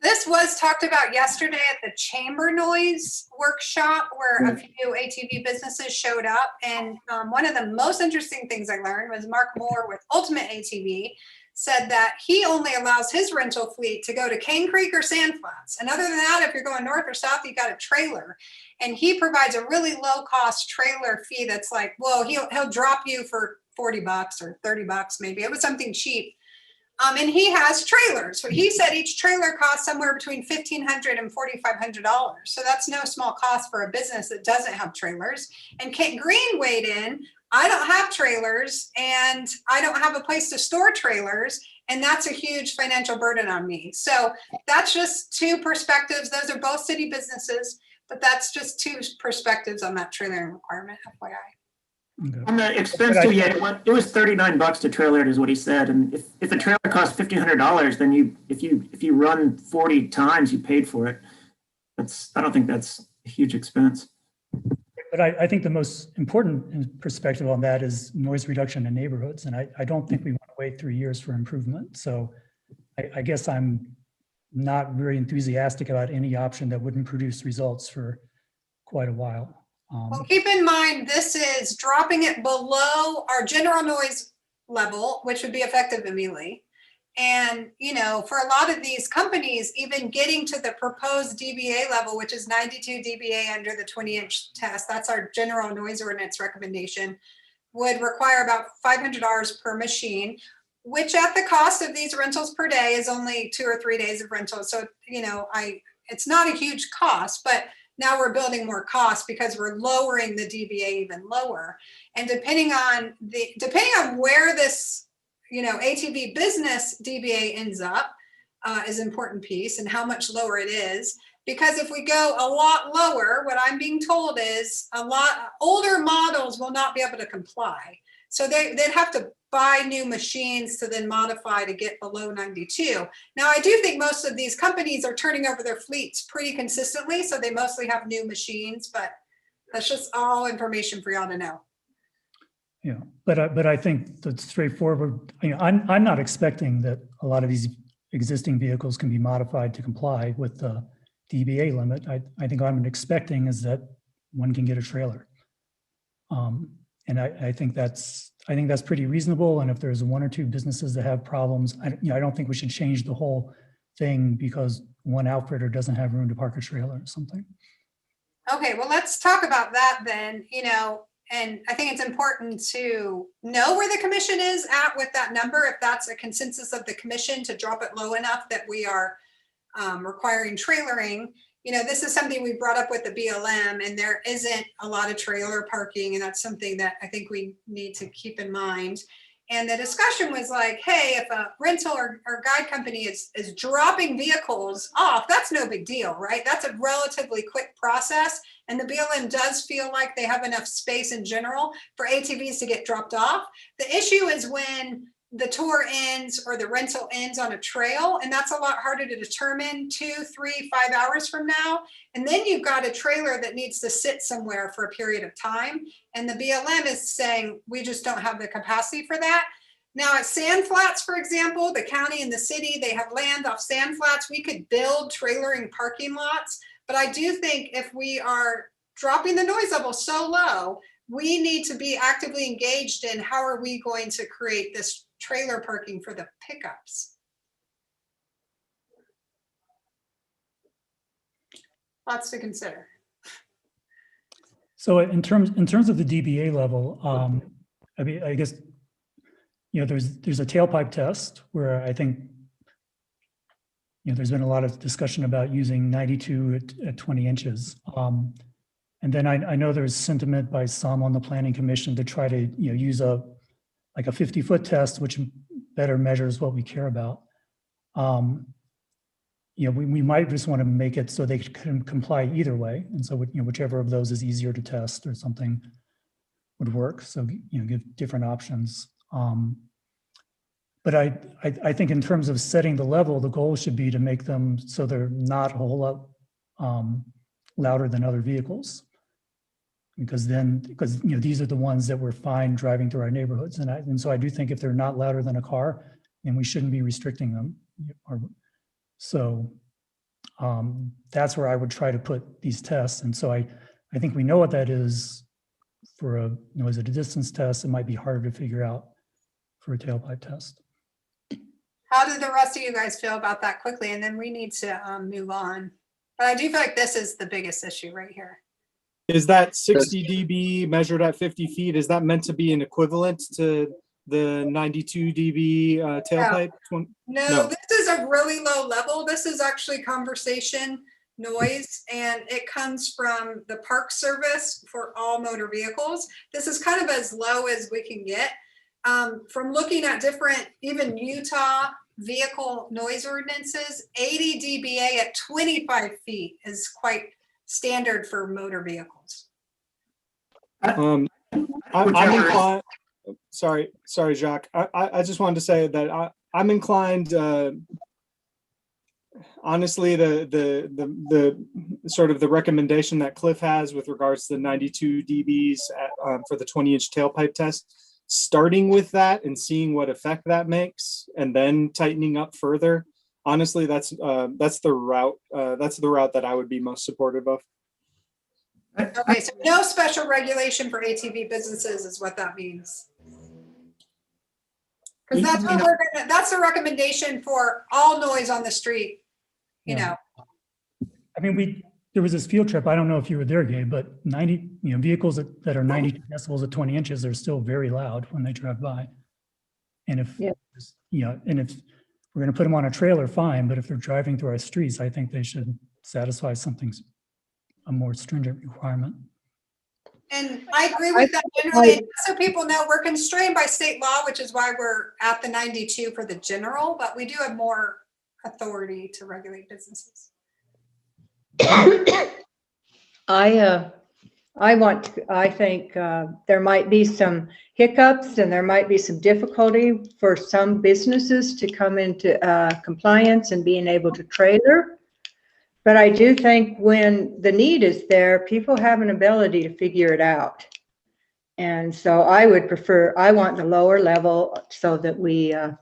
This was talked about yesterday at the chamber noise workshop, where a few ATV businesses showed up. And one of the most interesting things I learned was Mark Moore with Ultimate ATV said that he only allows his rental fleet to go to Cane Creek or Sand Flats. And other than that, if you're going north or south, you got a trailer. And he provides a really low cost trailer fee that's like, well, he'll drop you for $40 or $30 maybe. It was something cheap. And he has trailers. So he said each trailer costs somewhere between $1,500 and $4,500. So that's no small cost for a business that doesn't have trailers. And Kent Green weighed in, I don't have trailers and I don't have a place to store trailers. And that's a huge financial burden on me. So that's just 2 perspectives. Those are both city businesses, but that's just 2 perspectives on that trailering requirement, FYI. Okay. On the expense too, yeah, it was $39 to trailer it, is what he said. And if a trailer costs $1,500, then if you run 40 times, you paid for it. I don't think that's a huge expense. But I think the most important perspective on that is noise reduction in neighborhoods. And I don't think we want to wait 3 years for improvement. So I guess I'm not very enthusiastic about any option that wouldn't produce results for quite a while. Well, keep in mind, this is dropping it below our general noise level, which would be effective immediately. And, you know, for a lot of these companies, even getting to the proposed dBA level, which is 92 dBA under the 20-inch test, that's our general noise ordinance recommendation, would require about $500 per machine, which at the cost of these rentals per day is only 2 or 3 days of rental. So, you know, it's not a huge cost, but now we're building more costs because we're lowering the dBA even lower. And depending on where this, you know, ATV business dBA ends up is an important piece, and how much lower it is. Because if we go a lot lower, what I'm being told is a lot older models will not be able to comply. So they'd have to buy new machines to then modify to get below 92. Now, I do think most of these companies are turning over their fleets pretty consistently, so they mostly have new machines, but that's just all information for y'all to know. Yeah, but I think that's straightforward. You know, I'm not expecting that a lot of these existing vehicles can be modified to comply with the dBA limit. I think what I'm expecting is that one can get a trailer. And I think that's pretty reasonable. And if there's 1 or 2 businesses that have problems, I don't think we should change the whole thing because one outfitter doesn't have room to park a trailer or something. Okay, well, let's talk about that then, you know, and I think it's important to know where the commission is at with that number, if that's a consensus of the commission to drop it low enough that we are requiring trailering. You know, this is something we brought up with the BLM, and there isn't a lot of trailer parking, and that's something that I think we need to keep in mind. And the discussion was like, hey, if a rental or guide company is dropping vehicles off, that's no big deal, right? That's a relatively quick process. And the BLM does feel like they have enough space in general for ATVs to get dropped off. The issue is when the tour ends or the rental ends on a trail, and that's a lot harder to determine 2, 3, 5 hours from now. And then you've got a trailer that needs to sit somewhere for a period of time. And the BLM is saying, we just don't have the capacity for that. Now at sand flats, for example, the county and the city, they have land off sand flats. We could build trailering parking lots. But I do think if we are dropping the noise level so low, we need to be actively engaged in how are we going to create this trailer parking for the pickups. Lots to consider. So in terms of the dBA level, I mean, I guess, you know, there's a tailpipe test where I think, you know, there's been a lot of discussion about using 92 at 20 inches. And then I know there's sentiment by some on the planning commission to try to, you know, use like a 50-foot test, which better measures what we care about. You know, we might just want to make it so they can comply either way. And so, you know, whichever of those is easier to test or something would work. So, you know, give different options. But I think in terms of setting the level, the goal should be to make them so they're not a whole lot louder than other vehicles. Because you know, these are the ones that we're fine driving through our neighborhoods. And so I do think if they're not louder than a car, then we shouldn't be restricting them. So that's where I would try to put these tests. And so I think we know what that is for a, you know, is it a distance test? It might be harder to figure out for a tailpipe test. How did the rest of you guys feel about that quickly? And then we need to move on. But I do feel like this is the biggest issue right here. Is that 60 dB measured at 50 feet? Is that meant to be an equivalent to the 92 dB tailpipe? No, this is a really low level. This is actually conversation noise, and it comes from the Park Service for all motor vehicles. This is kind of as low as we can get. From looking at different, even Utah vehicle noise ordinances, 80 dBA at 25 feet is quite standard for motor vehicles. I'm inclined. Sorry, Jacques. I just wanted to say that I'm inclined. Honestly, the sort of the recommendation that Cliff has with regards to the 92 dBs for the 20-inch tailpipe test, starting with that and seeing what effect that makes, and then tightening up further. honestly, that's the route that I would be most supportive of. Okay, so no special regulation for ATV businesses is what that means. Because that's what that's the recommendation for all noise on the street, you know. I mean, there was this field trip. I don't know if you were there, Gabe, but vehicles that are 92 decibels at 20 inches are still very loud when they drive by. And if, and if we're going to put them on a trailer, fine. But if they're driving through our streets, I think they should satisfy a more stringent requirement. And I agree with that generally. So people know we're constrained by state law, which is why we're at the 92 for the general, but we do have more authority to regulate businesses. I think there might be some hiccups and there might be some difficulty for some businesses to come into compliance and being able to trailer. But I do think when the need is there, people have an ability to figure it out. And so I want the lower level so that we can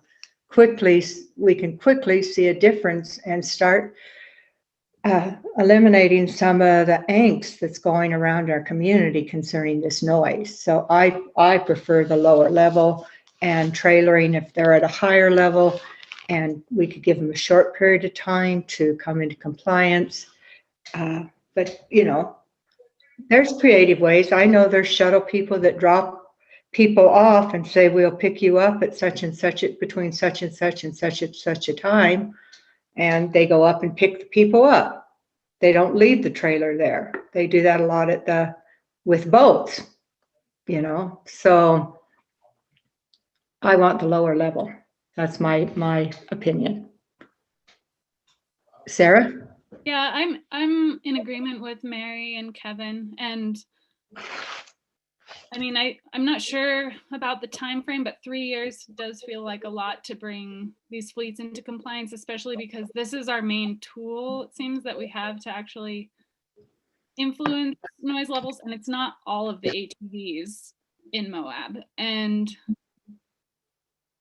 quickly see a difference and start eliminating some of the angst that's going around our community concerning this noise. So I prefer the lower level, and trailering if they're at a higher level, and we could give them a short period of time to come into compliance. But there's creative ways. I know there's shuttle people that drop people off and say, we'll pick you up at such and such between such and such and such a time. And they go up and pick the people up. They don't leave the trailer there. They do that a lot with boats, so I want the lower level. That's my opinion. Sarah? Yeah, I'm in agreement with Mary and Kevin, and I mean, I'm not sure about the time frame, but 3 years does feel like a lot to bring these fleets into compliance, especially because this is our main tool, it seems, that we have to actually influence noise levels, and it's not all of the ATVs in Moab. And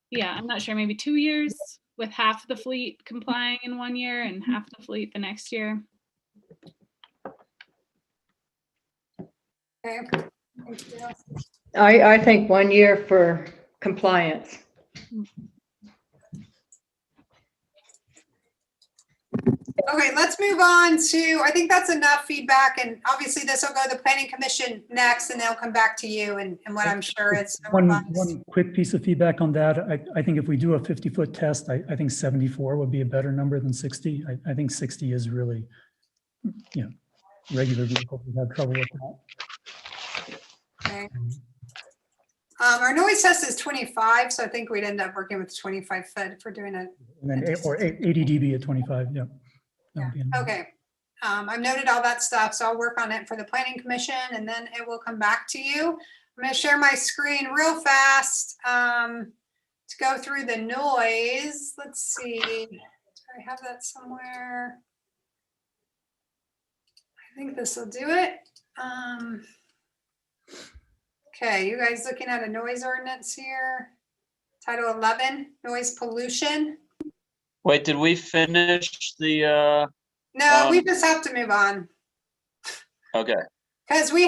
yeah, I'm not sure, maybe 2 years with half the fleet complying in 1 year and half the fleet the next year. Okay. I think 1 year for compliance. Okay, let's move on to, I think that's enough feedback, and obviously this will go to the planning commission next, and they'll come back to you, and what I'm sure is one quick piece of feedback on that. I think if we do a 50-foot test, I think 74 would be a better number than 60. I think 60 is really, regular vehicles would have trouble with that. Okay. Our noise test is 25, so I think we'd end up working with 25 foot if we're doing it. And then or 80 dB at 25. Yeah. Okay. I've noted all that stuff, so I'll work on it for the planning commission, and then it will come back to you. I'm going to share my screen real fast to go through the noise. Let's see. Do I have that somewhere? I think this will do it. Okay, you guys looking at a noise ordinance here? Title 11, noise pollution. Wait, did we finish the? No, we just have to move on. Okay. Because we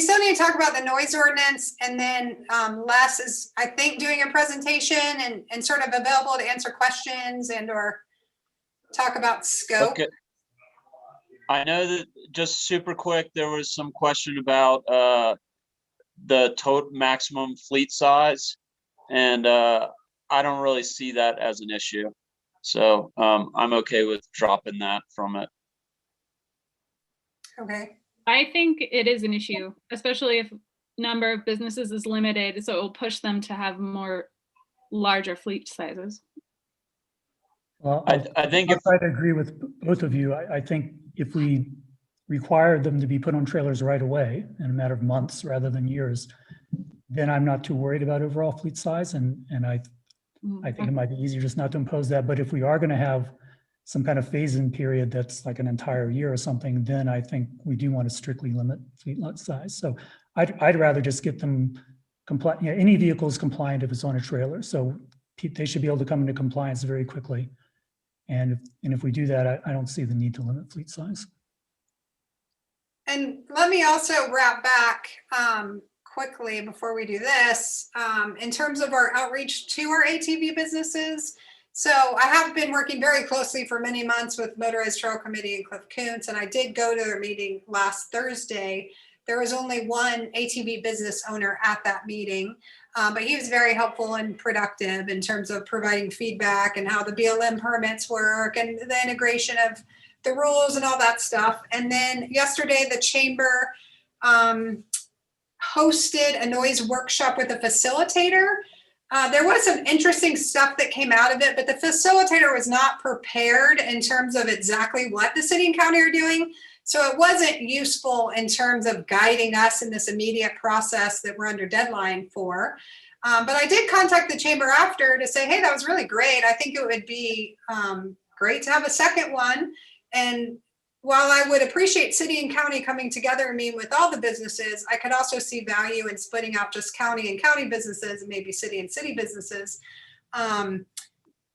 still need to talk about the noise ordinance, and then Les is, I think, doing a presentation and sort of available to answer questions and or talk about scope. Okay. I know that, just super quick, there was some question about the total maximum fleet size, and I don't really see that as an issue. So I'm okay with dropping that from it. Okay. I think it is an issue, especially if number of businesses is limited, so it will push them to have larger fleet sizes. Well, I think I'd agree with both of you. I think if we require them to be put on trailers right away in a matter of months rather than years, then I'm not too worried about overall fleet size. And I think it might be easier just not to impose that. But if we are going to have some kind of phase-in period that's like an entire year or something, then I think we do want to strictly limit fleet lot size. So I'd rather just get them compliant. Yeah, any vehicle is compliant if it's on a trailer. So they should be able to come into compliance very quickly. And if we do that, I don't see the need to limit fleet size. And let me also wrap back quickly before we do this, in terms of our outreach to our ATV businesses. So I have been working very closely for many months with Motorized Trail Committee and Cliff Kuntz, and I did go to their meeting last Thursday. There was only one ATV business owner at that meeting, but he was very helpful and productive in terms of providing feedback and how the BLM permits work and the integration of the rules and all that stuff. And then yesterday, the chamber hosted a noise workshop with a facilitator. There was some interesting stuff that came out of it, but the facilitator was not prepared in terms of exactly what the city and county are doing. So it wasn't useful in terms of guiding us in this immediate process that we're under deadline for. But I did contact the chamber after to say, hey, that was really great. I think it would be great to have a second one. And while I would appreciate city and county coming together and meeting with all the businesses, I could also see value in splitting out just county and county businesses and maybe city and city businesses.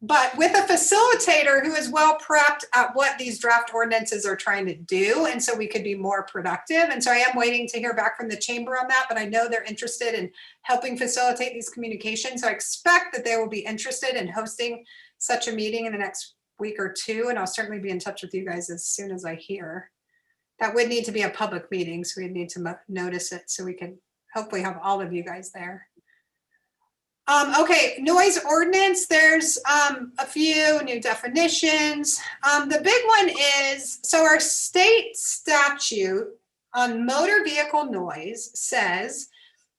But with a facilitator who is well prepped at what these draft ordinances are trying to do. And so we could be more productive. And so I am waiting to hear back from the chamber on that, but I know they're interested in helping facilitate these communications. So I expect that they will be interested in hosting such a meeting in the next week or two, and I'll certainly be in touch with you guys as soon as I hear. That would need to be a public meeting, so we'd need to notice it so we can hopefully have all of you guys there. Okay, noise ordinance, there's a few new definitions. The big one is, so our state statute on motor vehicle noise says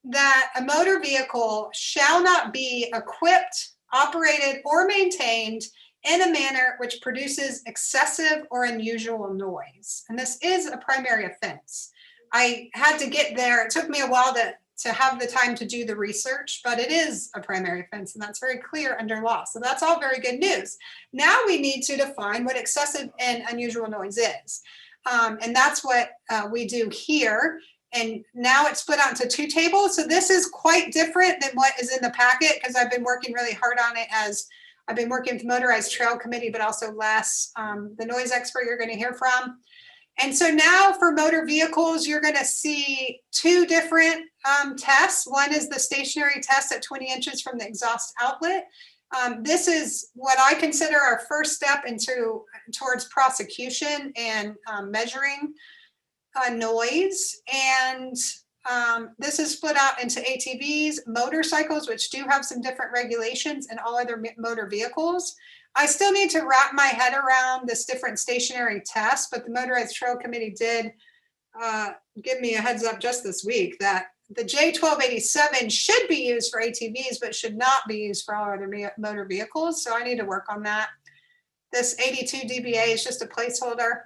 that a motor vehicle shall not be equipped, operated, or maintained in a manner which produces excessive or unusual noise. And this is a primary offense. I had to get there. It took me a while to have the time to do the research, but it is a primary offense, and that's very clear under law. So that's all very good news. Now we need to define what excessive and unusual noise is. And that's what we do here. And now it's split out into two tables. So this is quite different than what is in the packet, because I've been working really hard on it as I've been working with Motorized Trail Committee, but also Les, the noise expert you're going to hear from. And so now for motor vehicles, you're going to see two different tests. One is the stationary test at 20 inches from the exhaust outlet. This is what I consider our first step towards prosecution and measuring noise. And this is split out into ATVs, motorcycles, which do have some different regulations, and all other motor vehicles. I still need to wrap my head around this different stationary test, but the Motorized Trail Committee did give me a heads up just this week that the J1287 should be used for ATVs, but should not be used for all other motor vehicles. So I need to work on that. This 82 dBA is just a placeholder.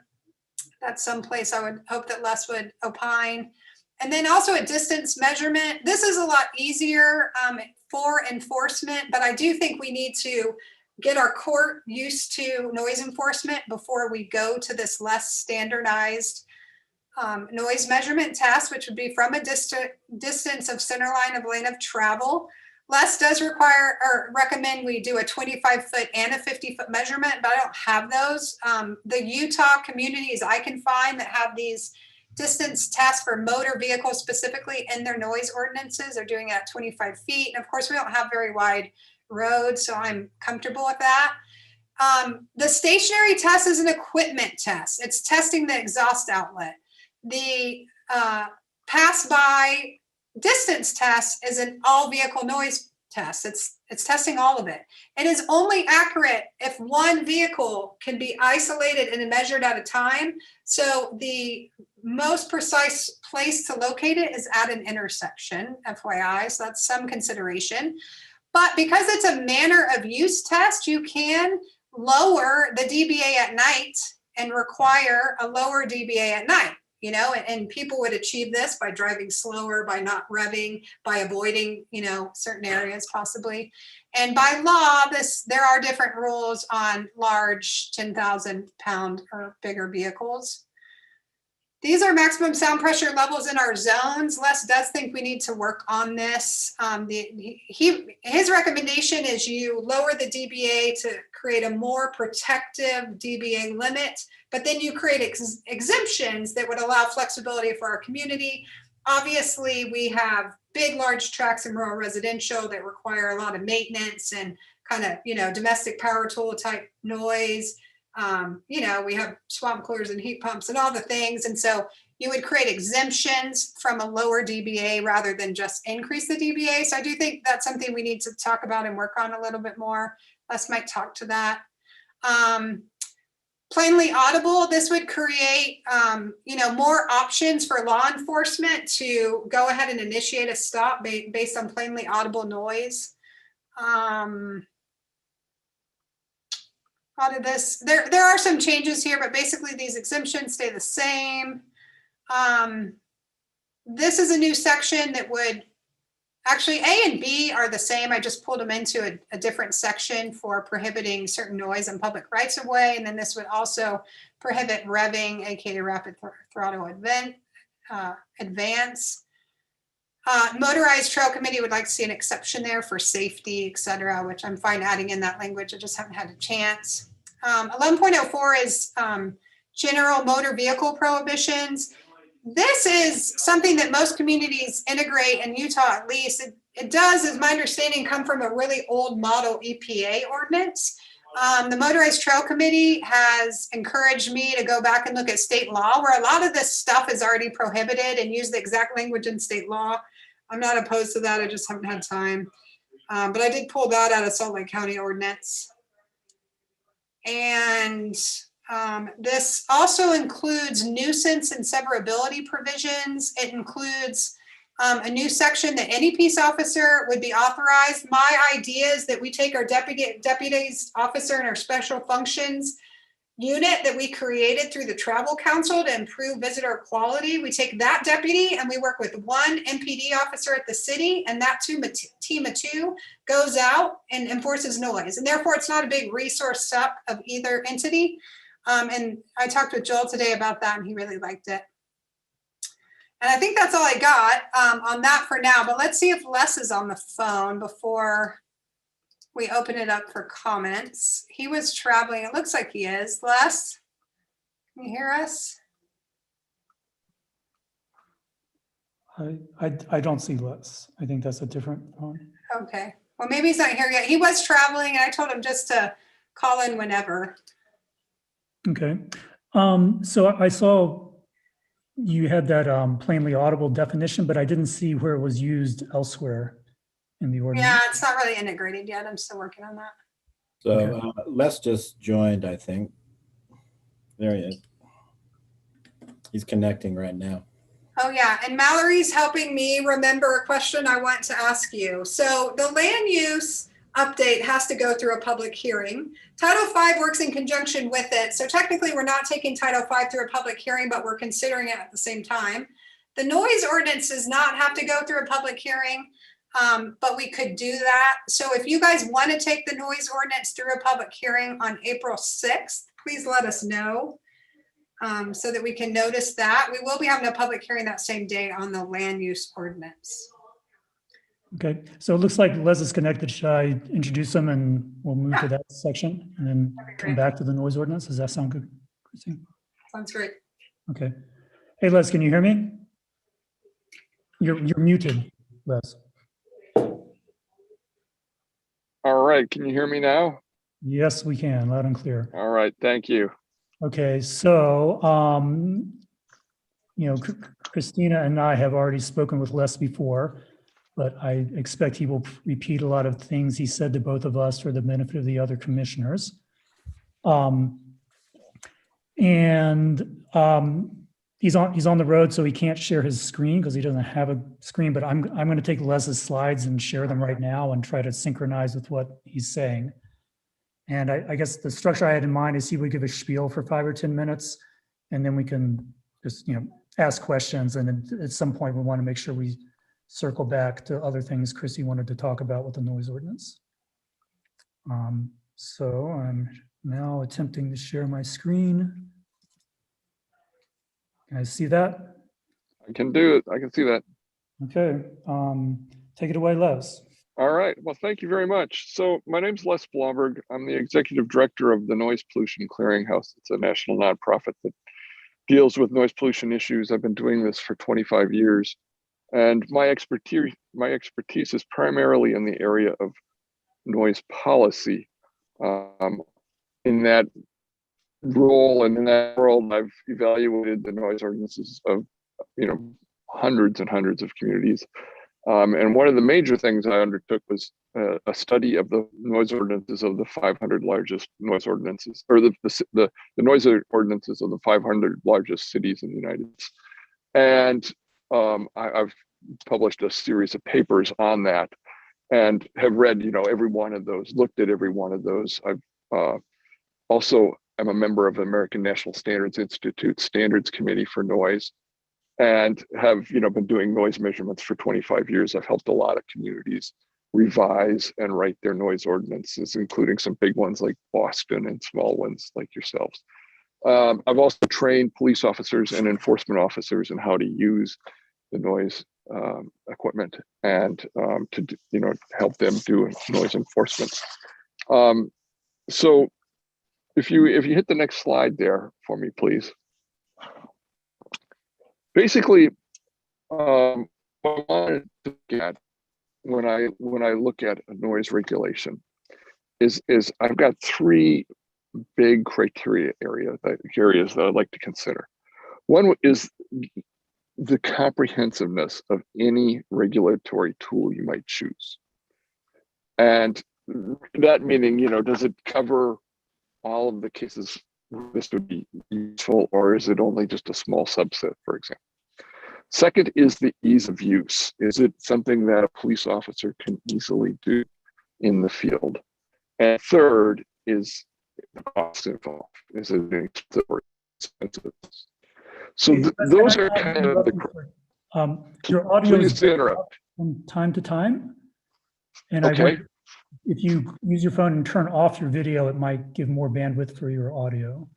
That's someplace I would hope that Les would opine. And then also a distance measurement. This is a lot easier for enforcement, but I do think we need to get our court used to noise enforcement before we go to this less standardized noise measurement test, which would be from a distance of center line of lane of travel. Les does require or recommend we do a 25-foot and a 50-foot measurement, but I don't have those. The Utah communities I can find that have these distance tests for motor vehicles specifically in their noise ordinances are doing it at 25 feet. And of course, we don't have very wide roads, so I'm comfortable with that. The stationary test is an equipment test. It's testing the exhaust outlet. The pass-by distance test is an all vehicle noise test. It's testing all of it. It is only accurate if one vehicle can be isolated and measured at a time. So the most precise place to locate it is at an intersection, FYI. So that's some consideration. But because it's a manner of use test, you can lower the dBA at night and require a lower dBA at night. You know, and people would achieve this by driving slower, by not revving, by avoiding, you know, certain areas possibly. And by law, there are different rules on large 10,000 pound or bigger vehicles. These are maximum sound pressure levels in our zones. Les does think we need to work on this. His recommendation is you lower the dBA to create a more protective dBA limit, but then you create exemptions that would allow flexibility for our community. Obviously, we have big, large tracts in rural residential that require a lot of maintenance and kind of, domestic power tool type noise. We have swamp clears and heat pumps and all the things. And so you would create exemptions from a lower dBA rather than just increase the dBA. So I do think that's something we need to talk about and work on a little bit more. Les might talk to that. Plainly audible, this would create, more options for law enforcement to go ahead and initiate a stop based on plainly audible noise. Out of this, there are some changes here, but basically these exemptions stay the same. This is a new section that would actually, A and B are the same. I just pulled them into a different section for prohibiting certain noise in public rights of way. And then this would also prohibit revving, aka rapid throttle advance. Motorized Trail Committee would like to see an exception there for safety, et cetera, which I'm fine adding in that language. I just haven't had a chance. 11.04 is general motor vehicle prohibitions. This is something that most communities integrate in Utah, at least. It does, as my understanding, come from a really old model EPA ordinance. The Motorized Trail Committee has encouraged me to go back and look at state law, where a lot of this stuff is already prohibited, and use the exact language in state law. I'm not opposed to that. I just haven't had time. But I did pull that out of Salt Lake County ordinance. And this also includes nuisance and severability provisions. It includes a new section that any peace officer would be authorized. My idea is that we take our deputies officer and our special functions unit that we created through the Travel Council to improve visitor quality. We take that deputy and we work with one MPD officer at the city, and that team of two goes out and enforces noise. And therefore, it's not a big resource suck of either entity. And I talked with Joel today about that, and he really liked it. And I think that's all I got on that for now. But let's see if Les is on the phone before we open it up for comments. He was traveling. It looks like he is. Les, can you hear us? I don't see Les. I think that's a different phone. Okay. Well, maybe he's not here yet. He was traveling, and I told him just to call in whenever. Okay. So I saw you had that plainly audible definition, but I didn't see where it was used elsewhere in the ordinance. Yeah, it's not really integrated yet. I'm still working on that. So Okay. Les just joined, I think. There he is. He's connecting right now. Oh yeah, and Mallory's helping me remember a question I want to ask you. So the land use update has to go through a public hearing. Title V works in conjunction with it. So technically we're not taking Title V through a public hearing, but we're considering it at the same time. The noise ordinance does not have to go through a public hearing, but we could do that. So if you guys want to take the noise ordinance through a public hearing on April 6th, please let us know so that we can notice that. We will be having a public hearing that same day on the land use ordinance. Okay, so it looks like Les is connected. Should I introduce him and we'll move to that section and then come back to the noise ordinance? Does that sound good, Christine? Sounds great. Okay. Hey, Les, can you hear me? You're muted, Les. All right, can you hear me now? Yes, we can, loud and clear. All right, thank you. Okay, so, Christina and I have already spoken with Les before, but I expect he will repeat a lot of things he said to both of us for the benefit of the other commissioners. He's on the road, so he can't share his screen because he doesn't have a screen, but I'm going to take Les's slides and share them right now and try to synchronize with what he's saying. And I guess the structure I had in mind is he would give a spiel for 5 or 10 minutes, and then we can just, ask questions. And at some point, we want to make sure we circle back to other things Chrissy wanted to talk about with the noise ordinance. So I'm now attempting to share my screen. Can I see that? I can do it. I can see that. Okay, take it away, Les. All right. Well, thank you very much. So my name's Les Blomberg. I'm the executive director of the Noise Pollution Clearinghouse. It's a national nonprofit that deals with noise pollution issues. I've been doing this for 25 years. And my expertise is primarily in the area of noise policy. In that role and in that world, I've evaluated the noise ordinances of, hundreds and hundreds of communities. And one of the major things I undertook was a study of the noise ordinances of the 500 largest noise ordinances, or the noise ordinances of the 500 largest cities in the United States. And I've published a series of papers on that and have read, every one of those, looked at every one of those. I've also am a member of the American National Standards Institute Standards Committee for Noise, and have been doing noise measurements for 25 years. I've helped a lot of communities revise and write their noise ordinances, including some big ones like Boston and small ones like yourselves. I've also trained police officers and enforcement officers in how to use the noise equipment and to help them do noise enforcement. So if you hit the next slide there for me, please. Basically, what I wanted to look at when I look at a noise regulation is I've got three big criteria areas that I'd like to consider. One is the comprehensiveness of any regulatory tool you might choose, and that meaning, does it cover all of the cases this would be useful, or is it only just a small subset, for example? Second is the ease of use. Is it something that a police officer can easily do in the field? And third is the cost involved. Is it expensive? So those are kind of the. Your audio Please is interrupt. from time to time, and Okay. If you use your phone and turn off your video, it might give more bandwidth for your audio.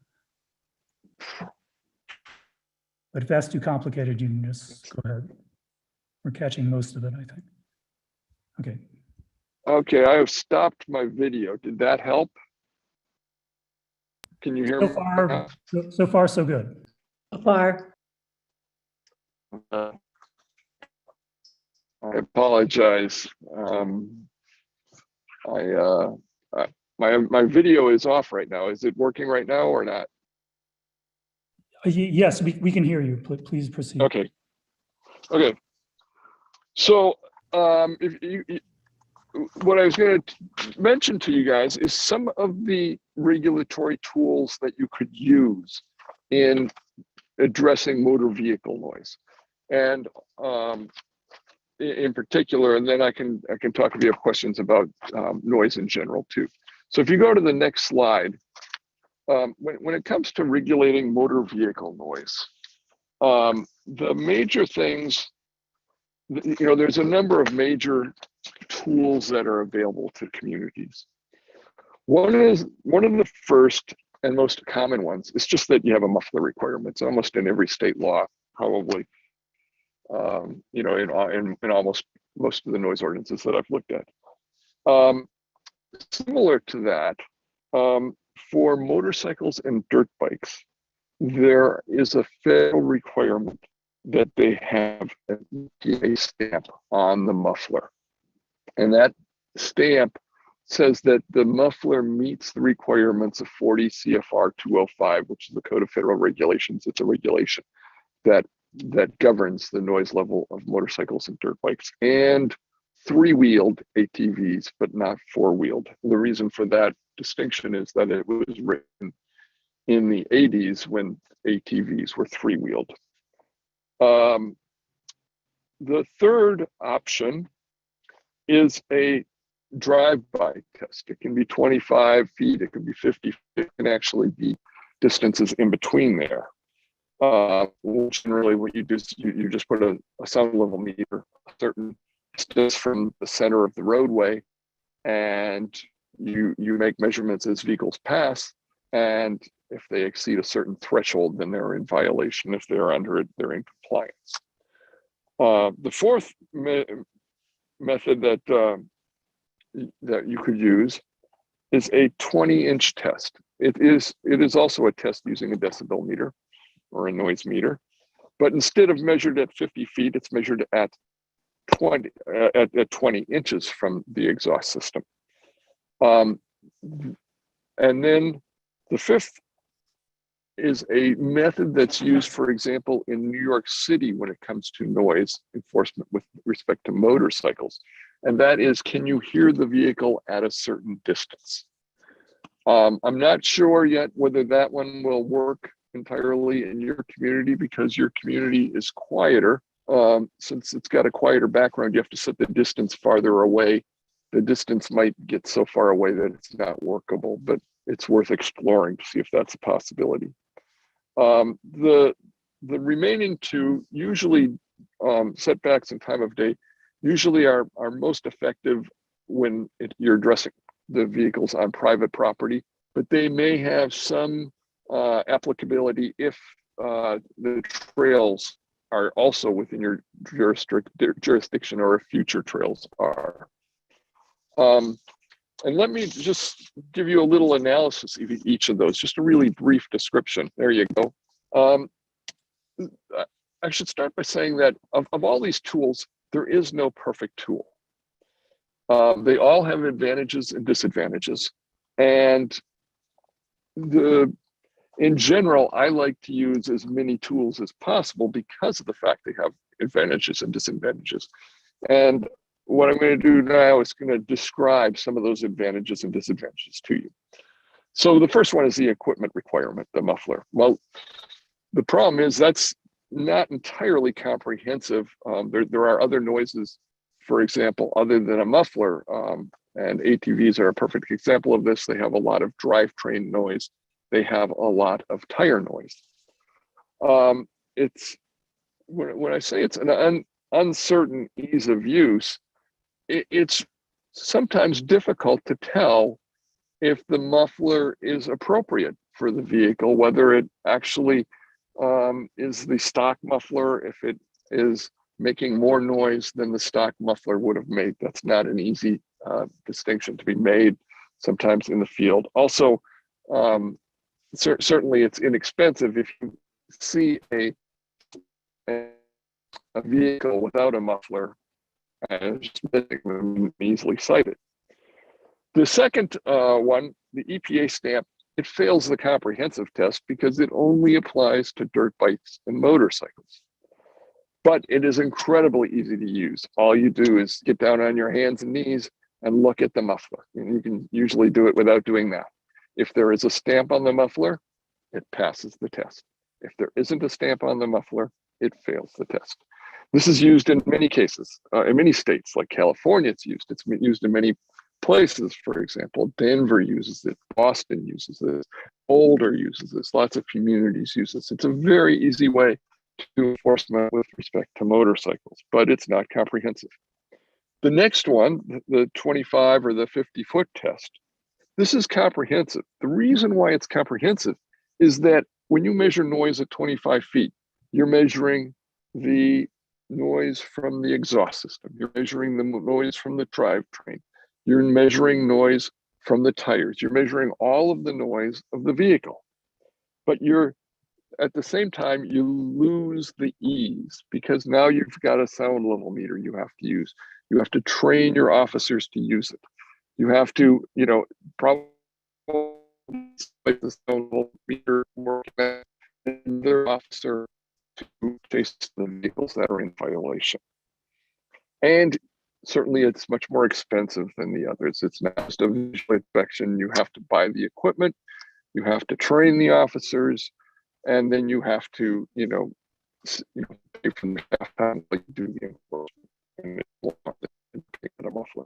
But if that's too complicated, you can just go ahead. We're catching most of it, I think. Okay. Okay, I have stopped my video. Did that help? Can you hear me? So far, so good. So far. I apologize. My video is off right now. Is it working right now or not? Yes, we can hear you. Please proceed. Okay. So what I was going to mention to you guys is some of the regulatory tools that you could use in addressing motor vehicle noise, and in particular, and then I can talk if you have questions about noise in general too. So if you go to the next slide, when it comes to regulating motor vehicle noise, the major things, there's a number of major tools that are available to communities. One of the first and most common ones is just that you have a muffler requirement. It's almost in every state law, probably. In almost most of the noise ordinances that I've looked at. Similar to that, for motorcycles and dirt bikes, there is a federal requirement that they have an EPA stamp on the muffler. And that stamp says that the muffler meets the requirements of 40 CFR 205, which is the Code of Federal Regulations. It's a regulation that governs the noise level of motorcycles and dirt bikes and three-wheeled ATVs, but not four-wheeled. The reason for that distinction is that it was written in the 80s when ATVs were three-wheeled. The third option is a drive-by test. It can be 25 feet, it can be 50 feet, it can actually be distances in between there. Generally what you do is you just put a sound level meter a certain distance from the center of the roadway, and you make measurements as vehicles pass, and If they exceed a certain threshold, then they're in violation. If they're under it, they're in compliance. The fourth method that you could use is a 20-inch test. It is also a test using a decibel meter or a noise meter, but instead of measured at 50 feet, it's measured at 20 inches from the exhaust system. And then the fifth is a method that's used, for example, in New York City when it comes to noise enforcement with respect to motorcycles. And that is, can you hear the vehicle at a certain distance? I'm not sure yet whether that one will work entirely in your community, because your community is quieter. Since it's got a quieter background, you have to set the distance farther away. The distance might get so far away that it's not workable, but it's worth exploring to see if that's a possibility. The remaining two, usually setbacks and time of day, usually are most effective when you're addressing the vehicles on private property, but they may have some applicability if the trails are also within your jurisdiction, or if future trails are. And let me just give you a little analysis of each of those, just a really brief description. There you go. I should start by saying that of all these tools, there is no perfect tool. They all have advantages and disadvantages. And in general, I like to use as many tools as possible because of the fact they have advantages and disadvantages. And what I'm going to do now is going to describe some of those advantages and disadvantages to you. So the first one is the equipment requirement, the muffler. Well, the problem is that's not entirely comprehensive. There are other noises, for example, other than a muffler, and ATVs are a perfect example of this. They have a lot of drivetrain noise. They have a lot of tire noise. It's when I say it's an uncertain ease of use, it's sometimes difficult to tell if the muffler is appropriate for the vehicle, whether it actually is the stock muffler, if it is making more noise than the stock muffler would have made. That's not an easy distinction to be made sometimes in the field. Also, certainly it's inexpensive if you see a vehicle without a muffler and just easily cited. The second one, the EPA stamp, it fails the comprehensive test because it only applies to dirt bikes and motorcycles. But it is incredibly easy to use. All you do is get down on your hands and knees and look at the muffler. And you can usually do it without doing that. If there is a stamp on the muffler, it passes the test. If there isn't a stamp on the muffler, it fails the test. This is used in many cases, in many states, like California, it's used. It's used in many places. For example, Denver uses it, Boston uses this, Boulder uses this, lots of communities use this. It's a very easy way to do enforcement with respect to motorcycles, but it's not comprehensive. The next one, the 25 or the 50-foot test, this is comprehensive. The reason why it's comprehensive is that when you measure noise at 25 feet, you're measuring the noise from the exhaust system. You're measuring the noise from the drivetrain. You're measuring noise from the tires. You're measuring all of the noise of the vehicle. But at the same time, you lose the ease because now you've got a sound level meter you have to use. You have to train your officers to use it. You have to, probably like the sound level meter work and their officer to chase the vehicles that are in violation. And certainly it's much more expensive than the others. It's not just a visual inspection. You have to buy the equipment, you have to train the officers, and then you have to, pay for the staff time like you do the enforcement and a muffler.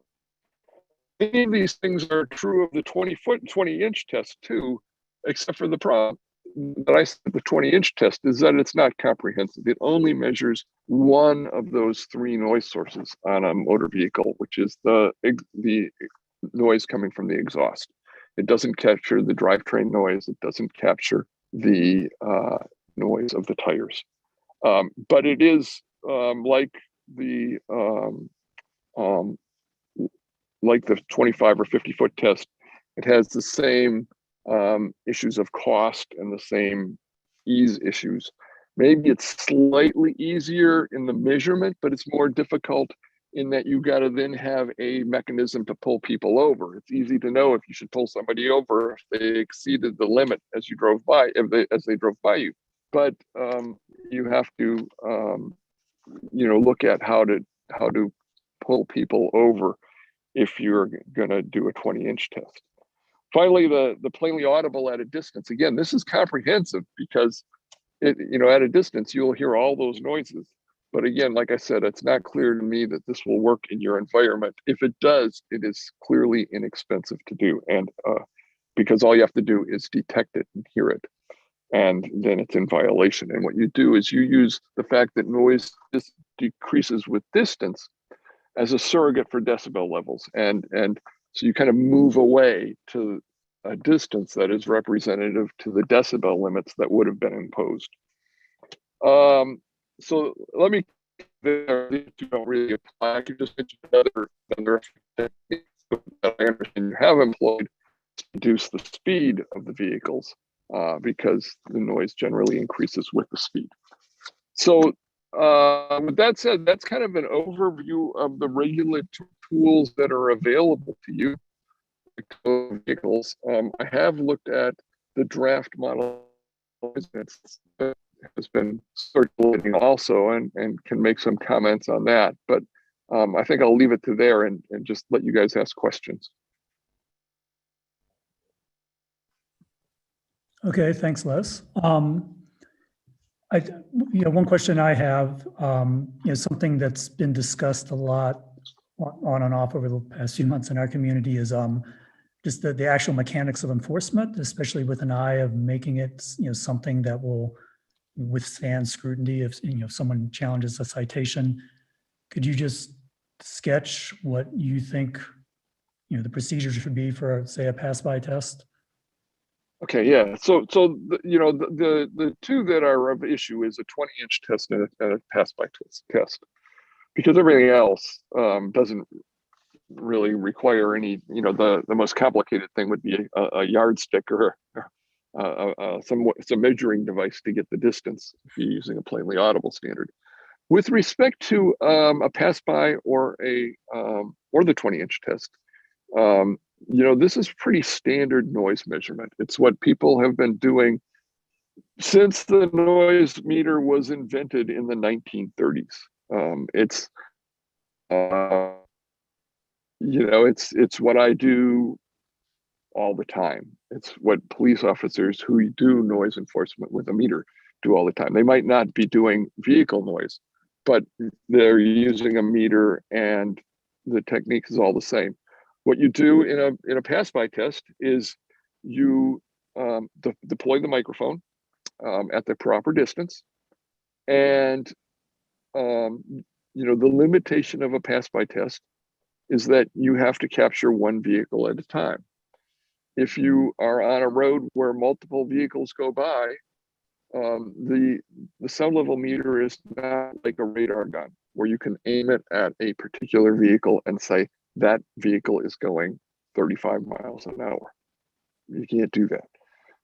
Any of these things are true of the 20-foot and 20-inch test too, except for the problem that I said the 20-inch test is that it's not comprehensive. It only measures one of those three noise sources on a motor vehicle, which is the noise coming from the exhaust. It doesn't capture the drivetrain noise. It doesn't capture the noise of the tires. But it is like the 25 or 50 foot test. It has the same issues of cost and the same ease issues. Maybe it's slightly easier in the measurement, but it's more difficult in that you got to then have a mechanism to pull people over. It's easy to know if you should pull somebody over if they exceeded the limit as you drove by, as they drove by you. But you have to, look at how to pull people over if you're going to do a 20-inch test. Finally, the plainly audible at a distance. Again, this is comprehensive because at a distance you'll hear all those noises. But again, like I said, it's not clear to me that this will work in your environment. If it does, it is clearly inexpensive to do, and because all you have to do is detect it and hear it, and then it's in violation. And what you do is you use the fact that noise decreases with distance as a surrogate for decibel levels, and so you kind of move away to a distance that is representative to the decibel limits that would have been imposed. So let me, you don't really apply. I could just mention another technique that I understand you have employed to reduce the speed of the vehicles because the noise generally increases with the speed. So with that said, that's kind of an overview of the regulatory tools that are available to you. Vehicles. I have looked at the draft model that has been circulating also, and can make some comments on that. But I think I'll leave it to there and just let you guys ask questions. Okay, thanks, Les. One question I have, something that's been discussed a lot on and off over the past few months in our community is just the actual mechanics of enforcement, especially with an eye of making it, something that will withstand scrutiny if someone challenges a citation. Could you just sketch what you think the procedures should be for, say, a pass-by test? Okay, yeah. So the two that are of issue is a 20-inch test and a pass-by test, because everything else doesn't really require any. The most complicated thing would be a yardstick or some measuring device to get the distance if you're using a plainly audible standard. With respect to a pass-by or the 20-inch test, this is pretty standard noise measurement. It's what people have been doing since the noise meter was invented in the 1930s. It's what I do all the time. It's what police officers who do noise enforcement with a meter do all the time. They might not be doing vehicle noise, but they're using a meter and the technique is all the same. What you do in a pass-by test is you deploy the microphone at the proper distance, and the limitation of a pass-by test is that you have to capture one vehicle at a time. If you are on a road where multiple vehicles go by, the sound level meter is not like a radar gun where you can aim it at a particular vehicle and say that vehicle is going 35 miles an hour. You can't do that.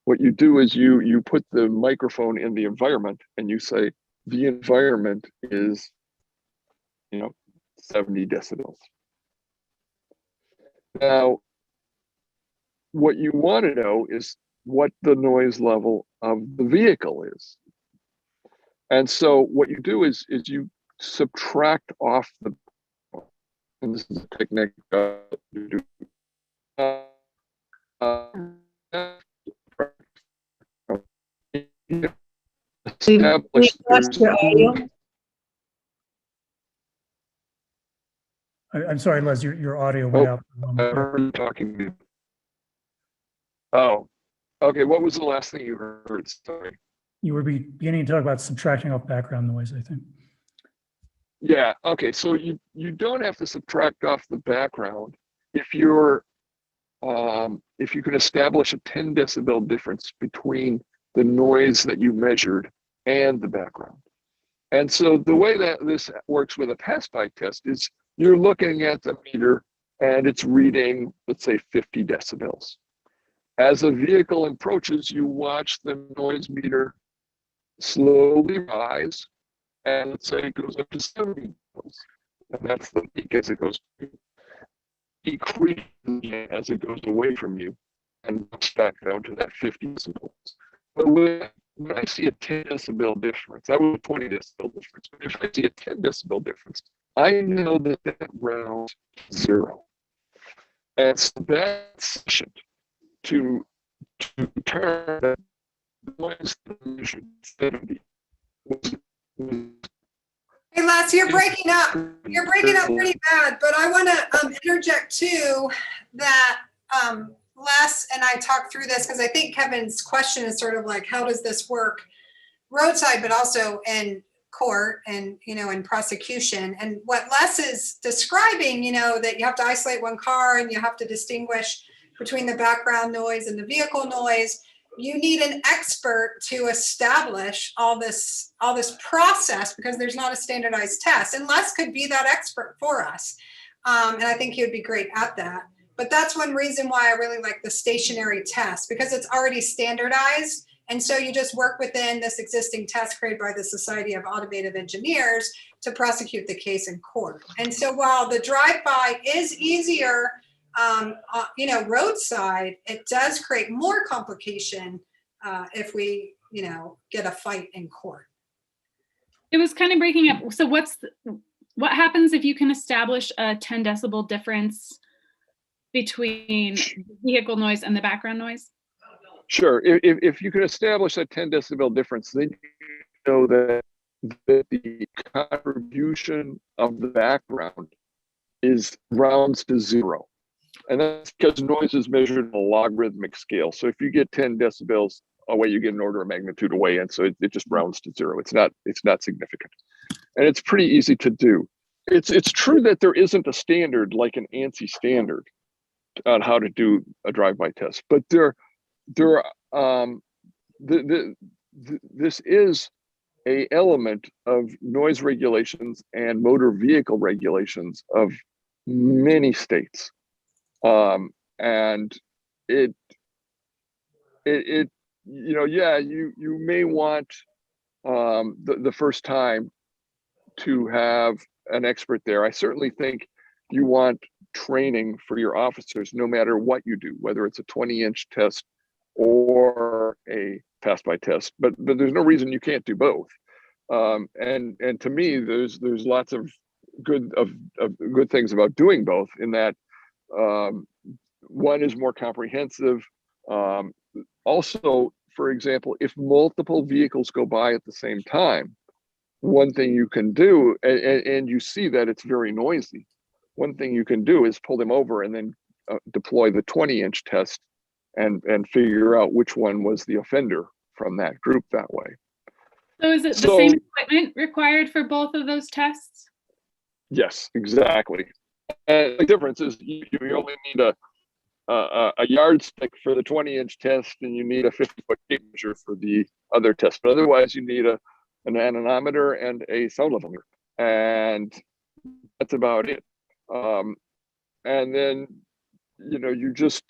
What you do is you put the microphone in the environment and you say the environment is 70 decibels. Now, what you want to know is what the noise level of the vehicle is. And so what you do is you subtract off the, and this is a technique you do. We've lost your audio. I'm sorry, Les, your audio went out. I heard you talking. Oh, okay. What was the last thing you heard? Sorry. You were beginning to talk about subtracting off background noise, I think. Yeah. Okay. So you don't have to subtract off the background if you're if you can establish a 10 decibel difference between the noise that you measured and the background. And so the way that this works with a pass-by test is you're looking at the meter and it's reading, let's say, 50 decibels. As a vehicle approaches, you watch the noise meter slowly rise, and let's say it goes up to 70 decibels. And that's the peak as it goes decreases as it goes away from you and back down to that 50 decibels. But when I see a 10 decibel difference, that was a 20 decibel difference. But if I see a 10 decibel difference, I know that that rounds zero. And so that's sufficient to turn that noise measured 70 was Hey, Les, you're breaking up. You're breaking up pretty bad, but I want to interject too that Les and I talked through this because I think Kevin's question is sort of like, how does this work roadside, but also in court and, you know, in prosecution. And what Les is describing, you know, that you have to isolate one car and you have to distinguish between the background noise and the vehicle noise. You need an expert to establish all this process because there's not a standardized test. And Les could be that expert for us. And I think he would be great at that. But that's one reason why I really like the stationary test, because it's already standardized. And so you just work within this existing test created by the Society of Automotive Engineers to prosecute the case in court. And so while the drive-by is easier, you know, roadside, it does create more complication if we, you know, get a fight in court. It was kind of breaking up. So what happens if you can establish a 10 decibel difference between vehicle noise and the background noise? Sure. If you can establish a 10 decibel difference, then you know that the contribution of the background is rounds to zero. And that's because noise is measured on a logarithmic scale. So if you get 10 decibels away, you get an order of magnitude away. And so it just rounds to zero. It's not significant. And it's pretty easy to do. It's true that there isn't a standard like an ANSI standard on how to do a drive-by test, but this is a element of noise regulations and motor vehicle regulations of many states. And it you know, yeah, you may want the first time to have an expert there. I certainly think you want training for your officers no matter what you do, whether it's a 20-inch test or a pass-by test, but there's no reason you can't do both. And to me, there's lots of good things about doing both, in that one is more comprehensive. Also, for example, if multiple vehicles go by at the same time, one thing you can do, and you see that it's very noisy, one thing you can do is pull them over and then deploy the 20-inch test and figure out which one was the offender from that group that way. So is it the same equipment required for both of those tests? Yes, exactly. And the difference is you only need a yardstick for the 20-inch test, and you need a 50-foot tape measure for the other test. But otherwise, you need an anemometer and a sound level meter, and that's about it. And then, you know, you're just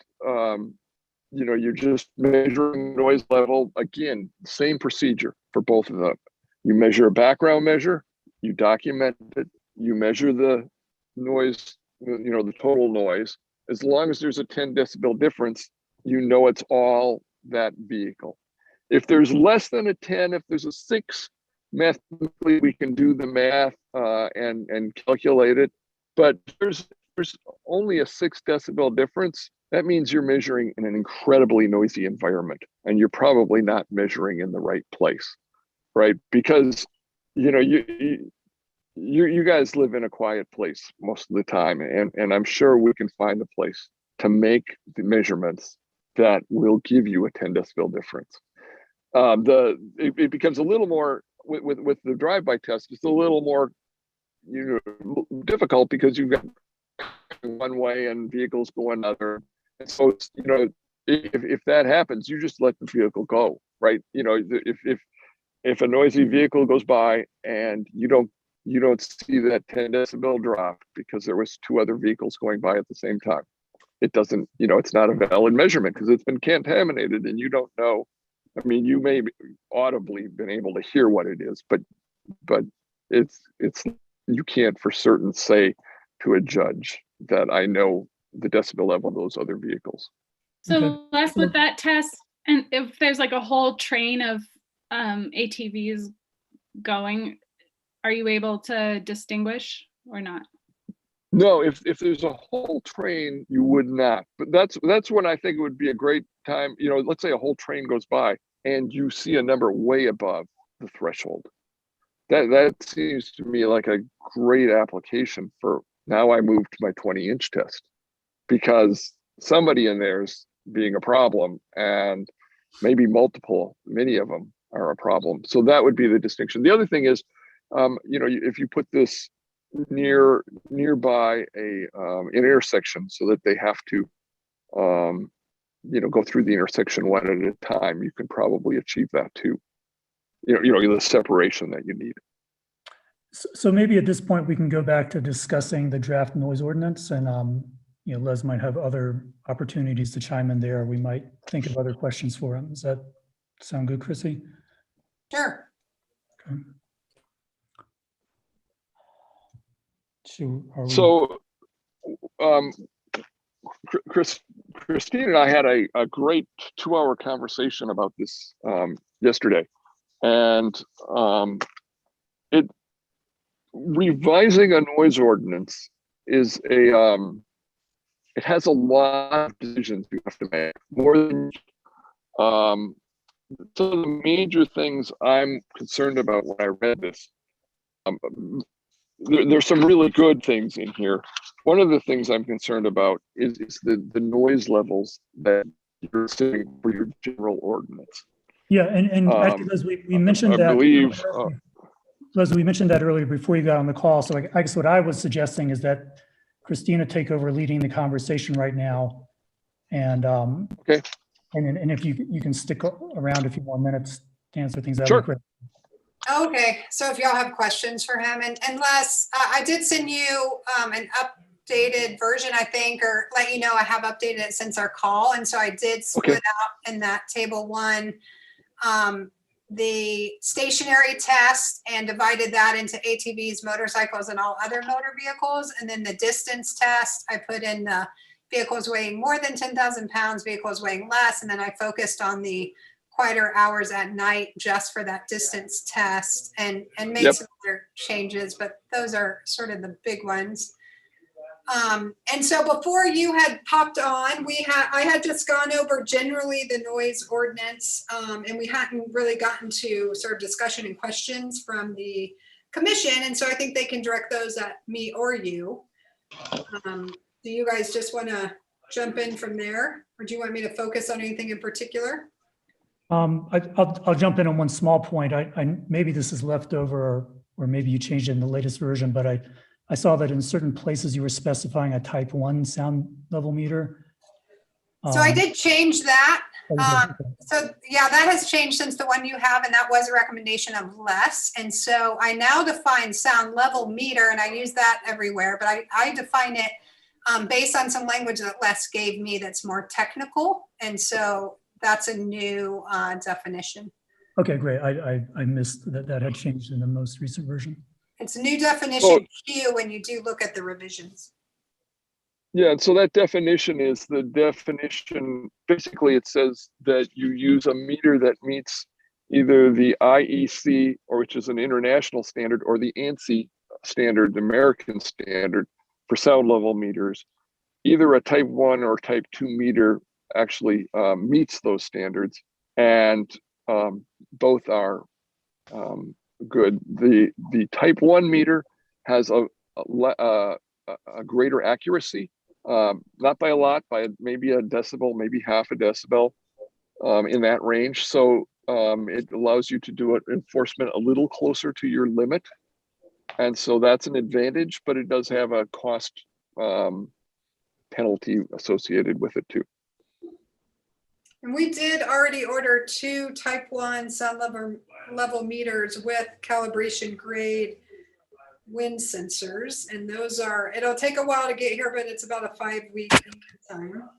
measuring noise level. Again, same procedure for both of them. You measure a background measure, you document it, you measure the noise, you know, the total noise. As long as there's a 10 decibel difference, you know it's all that vehicle. If there's less than a 10, if there's a 6, mathematically we can do the math and calculate it. But there's only a 6 decibel difference. That means you're measuring in an incredibly noisy environment, and you're probably not measuring in the right place, right? Because, you know, you guys live in a quiet place most of the time, and I'm sure we can find a place to make the measurements that will give you a 10 decibel difference. It becomes a little more with the drive-by test. It's a little more, you know, difficult because you've got one way and vehicles go another. And so it's, you know, if that happens, you just let the vehicle go, right? You know, if a noisy vehicle goes by and you don't see that 10 decibel drop because there was 2 other vehicles going by at the same time, it doesn't, you know, it's not a valid measurement because it's been contaminated and you don't know. I mean, you may audibly been able to hear what it is, but it's you can't for certain say to a judge that I know the decibel level of those other vehicles. So Okay. Les, with that test, and if there's like a whole train of ATVs going, are you able to distinguish or not? No, if there's a whole train, you would not. But that's when I think it would be a great time. You know, let's say a whole train goes by and you see a number way above the threshold. That seems to me like a great application for now. I moved to my 20-inch test because somebody in there's being a problem, and maybe many of them are a problem. So that would be the distinction. The other thing is, you know, if you put this nearby an intersection so that they have to, you know, go through the intersection one at a time, you can probably achieve that too. You know, the separation that you need. So maybe at this point, we can go back to discussing the draft noise ordinance, and you know, Les might have other opportunities to chime in there. We might think of other questions for him. Does that sound good, Chrissy? Sure. Okay. So, Christine and I had a great 2-hour conversation about this yesterday, and revising a noise ordinance is it has a lot of decisions you have to make. More than some of the major things I'm concerned about when I read this. There's some really good things in here. One of the things I'm concerned about is the noise levels that you're setting for your general ordinance. Yeah, and actually, Les, we mentioned I that. believe, Les, we mentioned that earlier before you got on the call. So I guess what I was suggesting is that Christina take over leading the conversation right now, and okay. And if you can stick around a few more minutes to answer things, that Sure. would be great. Okay, so if y'all have questions for him, and Les, I did send you an updated version, I think, or let you know I have updated it since our call. And so I did split out in that table 1 the stationary test and divided that into ATVs, motorcycles, and all other motor vehicles. And then the distance test, I put in the vehicles weighing more than 10,000 pounds, vehicles weighing less. And then I focused on the quieter hours at night just for that distance test, and made some other changes, but those are sort of the big ones. And so before you had popped on, I had just gone over generally the noise ordinance, and we hadn't really gotten to sort of discussion and questions from the commission. And so I think they can direct those at me or you. Do you guys just want to jump in from there, or do you want me to focus on anything in particular? I'll jump in on one small point. I maybe this is left over, or maybe you changed it in the latest version, but I saw that in certain places you were specifying a type 1 sound level meter. So I did change that. So yeah, that has changed since the one you have, and that was a recommendation of Les. And so I now define sound level meter, and I use that everywhere, but I define it based on some language that Les gave me that's more technical. And so that's a new definition. Okay, great. I missed that had changed in the most recent version. It's a new definition Q when you do look at the revisions. Yeah, and so that definition is the definition. Basically, it says that you use a meter that meets either the IEC, or which is an international standard, or the ANSI standard, the American standard for sound level meters. Either a type 1 or type 2 meter actually meets those standards, and both are good. The type 1 meter has a greater accuracy, not by a lot, by maybe a decibel, maybe half a decibel, in that range. So it allows you to do enforcement a little closer to your limit, and so that's an advantage. But it does have a cost penalty associated with it too. And we did already order 2 type 1 sound level meters with calibration grade wind sensors. And those are, it'll take a while to get here, but it's about a 5-week time.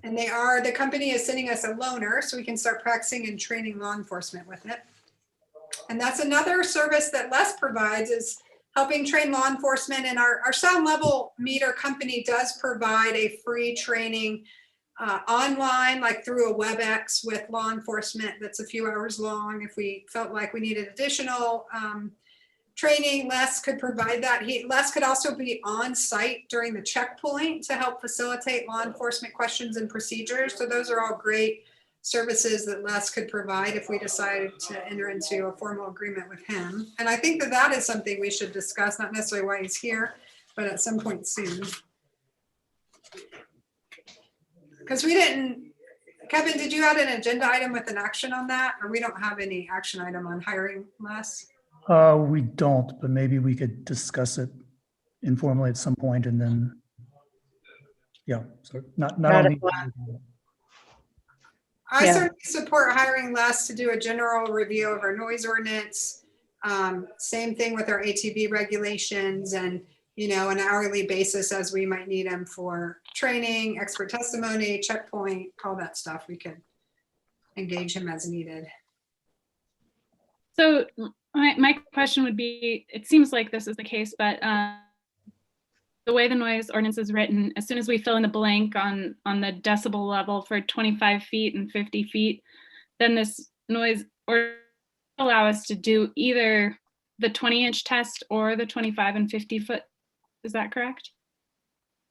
And the company is sending us a loaner so we can start practicing and training law enforcement with it. And that's another service that Les provides, is helping train law enforcement. And our sound level meter company does provide a free training online, like through a WebEx with law enforcement that's a few hours long. If we felt like we needed additional training, Les could provide that. Les could also be on site during the checkpoint to help facilitate law enforcement questions and procedures. So those are all great services that Les could provide if we decided to enter into a formal agreement with him. And I think that that is something we should discuss, not necessarily why he's here, but at some point soon. Because we didn't, Kevin, did you add an agenda item with an action on that? Or we don't have any action item on hiring Les? We don't, but maybe we could discuss it informally at some point and then, yeah, so not only. I Yeah. certainly support hiring Les to do a general review of our noise ordinance. Same thing with our ATV regulations, and, you know, an hourly basis as we might need him for training, expert testimony, checkpoint, all that stuff. We could engage him as needed. So my question would be, it seems like this is the case, but the way the noise ordinance is written, as soon as we fill in the blank on the decibel level for 25 feet and 50 feet, then this noise or allow us to do either the 20-inch test or the 25 and 50 foot. Is that correct?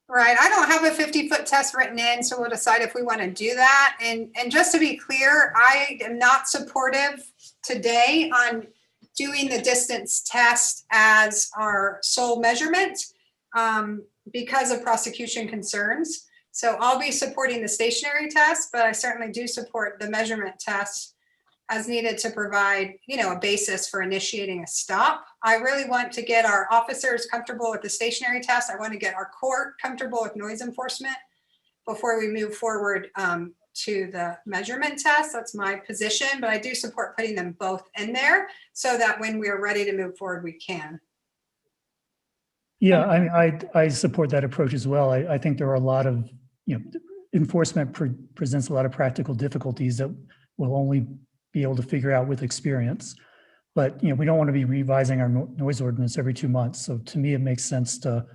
Right. I don't have a 50-foot test written in, so we'll decide if we want to do that. And just to be clear, I am not supportive today on doing the distance test as our sole measurement because of prosecution concerns. So I'll be supporting the stationary test, but I certainly do support the measurement test as needed to provide, you know, a basis for initiating a stop. I really want to get our officers comfortable with the stationary test. I want to get our court comfortable with noise enforcement before we move forward to the measurement test. That's my position, but I do support putting them both in there so that when we are ready to move forward, we can. Yeah, I mean, I support that approach as well. I think there are a lot of, you know, enforcement presents a lot of practical difficulties that we'll only be able to figure out with experience. But, you know, we don't want to be revising our noise ordinance every 2 months. So to me, it makes sense to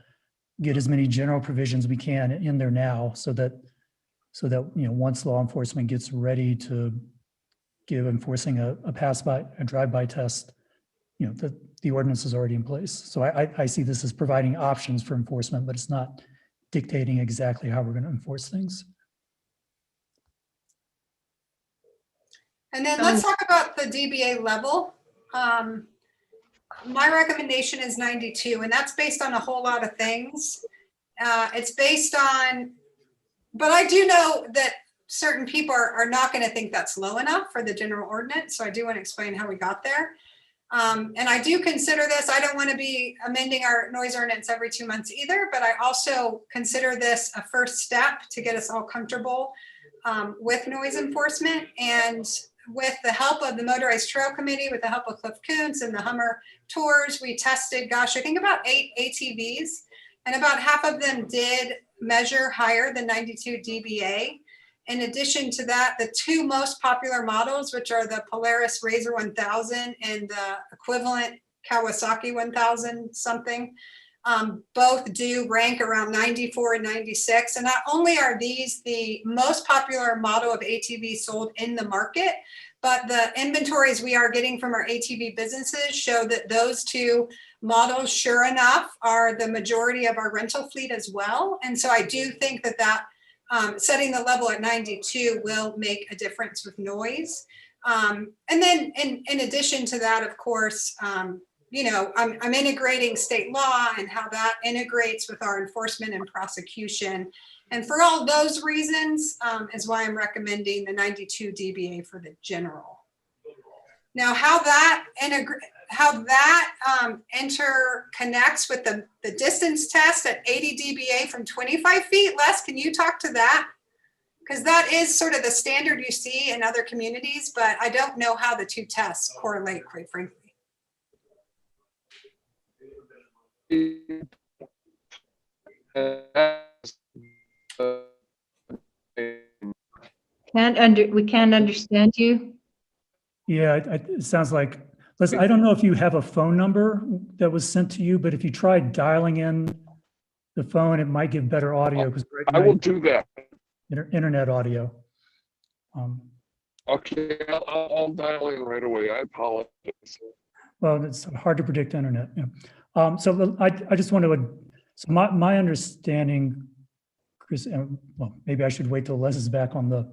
get as many general provisions we can in there now so that, you know, once law enforcement gets ready to give enforcing a drive-by test, you know, the ordinance is already in place. So I see this as providing options for enforcement, but it's not dictating exactly how we're going to enforce things. And then let's talk about the DBA level. My recommendation is 92, and that's based on a whole lot of things. It's based on, but I do know that certain people are not going to think that's low enough for the general ordinance. So I do want to explain how we got there. And I do consider this, I don't want to be amending our noise ordinance every 2 months either, but I also consider this a first step to get us all comfortable with noise enforcement. And with the help of the Motorized Trail Committee, with the help of Cliff Kuntz and the Hummer Tours, we tested, gosh, I think about 8 ATVs, and about half of them did measure higher than 92 dBA. In addition to that, the 2 most popular models, which are the Polaris Razor 1000 and the equivalent Kawasaki 1000 something, both do rank around 94 and 96. And not only are these the most popular model of ATV sold in the market, but the inventories we are getting from our ATV businesses show that those 2 models, sure enough, are the majority of our rental fleet as well. And so I do think that setting the level at 92 will make a difference with noise. And then in addition to that, of course, you know, I'm integrating state law and how that integrates with our enforcement and prosecution. And for all those reasons is why I'm recommending the 92 dBA for the general. Now, how that interconnects with the distance test at 80 dBA from 25 feet, Les, can you talk to that? Because that is sort of the standard you see in other communities, but I don't know how the two tests correlate, quite frankly. We can't understand you. Yeah, it sounds like, listen, I don't know if you have a phone number that was sent to you, but if you try dialing in the phone, it might give better audio because I will do that. Internet audio. Okay, I'll dial in right away. I apologize. Well, it's hard to predict internet. Yeah. So I just want to, so my understanding, Chris, well, maybe I should wait till Les is back on the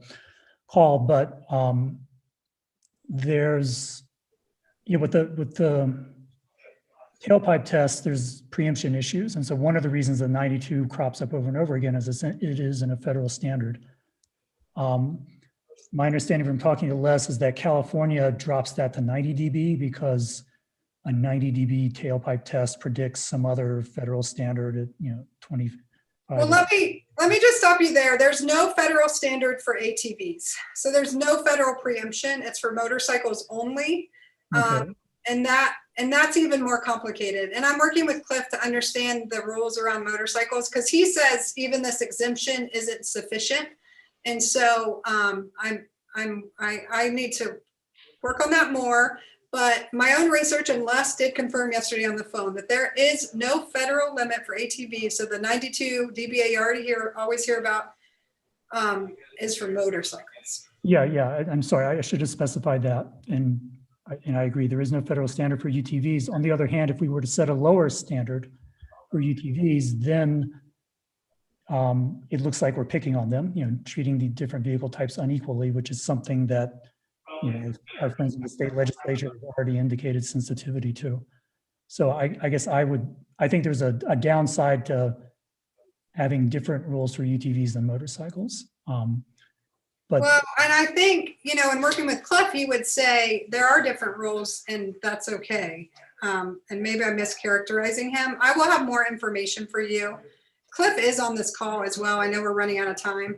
call, but there's, with the tailpipe test, there's preemption issues. And so one of the reasons the 92 crops up over and over again is it is in a federal standard. My understanding from talking to Les is that California drops that to 90 dB because a 90 dB tailpipe test predicts some other federal standard at 25. Well, let me just stop you there. There's no federal standard for ATVs. So there's no federal preemption. It's for motorcycles only. Okay. And that's even more complicated. And I'm working with Cliff to understand the rules around motorcycles because he says even this exemption isn't sufficient. And so I need to work on that more. But my own research, and Les did confirm yesterday on the phone, that there is no federal limit for ATVs. So the 92 dBA you always hear about is for motorcycles. Yeah. I'm sorry. I should have specified that. And I agree. There is no federal standard for UTVs. On the other hand, if we were to set a lower standard for UTVs, then it looks like we're picking on them, treating the different vehicle types unequally, which is something that our friends in the state legislature have already indicated sensitivity to. So I guess I think there's a downside to having different rules for UTVs than motorcycles. But well, and I think, in working with Cliff, he would say there are different rules and that's okay. And maybe I'm mischaracterizing him. I will have more information for you. Cliff is on this call as well. I know we're running out of time.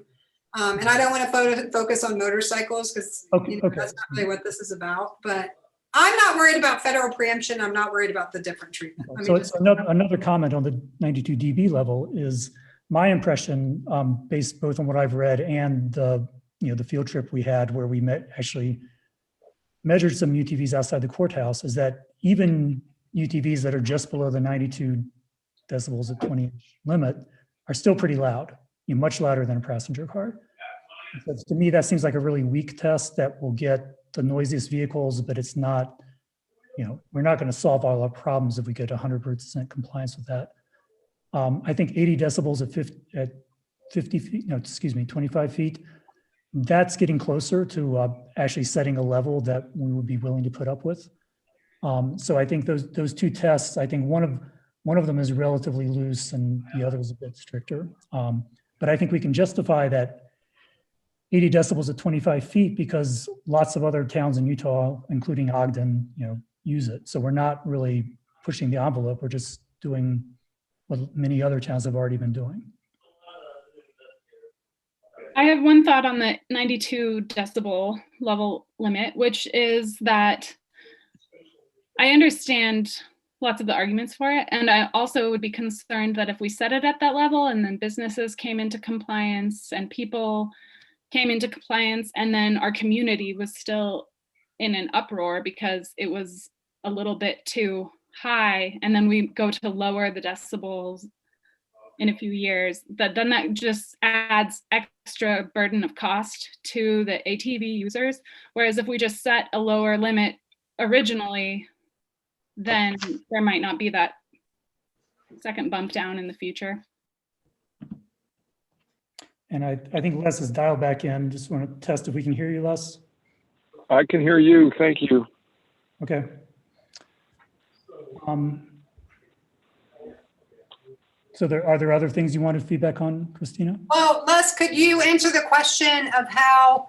And I don't want to focus on motorcycles because that's not really what this is about. But I'm not worried about federal preemption. I'm not worried about the different treatment. So it's another comment on the 92 dB level is my impression, based both on what I've read and the field trip we had where we actually measured some UTVs outside the courthouse, is that even UTVs that are just below the 92 decibels at 20-inch limit are still pretty loud, much louder than a passenger car. So to me, that seems like a really weak test that will get the noisiest vehicles, but it's not, we're not going to solve all our problems if we get 100% compliance with that. I think 80 decibels at 50 feet, 25 feet, that's getting closer to actually setting a level that we would be willing to put up with. So I think those two tests, I think one of them is relatively loose and the other is a bit stricter. But I think we can justify that 80 decibels at 25 feet because lots of other towns in Utah, including Ogden, use it. So we're not really pushing the envelope. We're just doing what many other towns have already been doing. I have one thought on the 92 decibel level limit, which is that I understand lots of the arguments for it. And I also would be concerned that if we set it at that level and then businesses came into compliance and people came into compliance and then our community was still in an uproar because it was a little bit too high, and then we go to lower the decibels in a few years, then that just adds extra burden of cost to the ATV users. Whereas if we just set a lower limit originally, then there might not be that second bump down in the future. And I think Les is dialed back in. Just want to test if we can hear you, Les. I can hear you. Thank you. Okay. So are there other things you wanted feedback on, Christina? Well, Les, could you answer the question of how,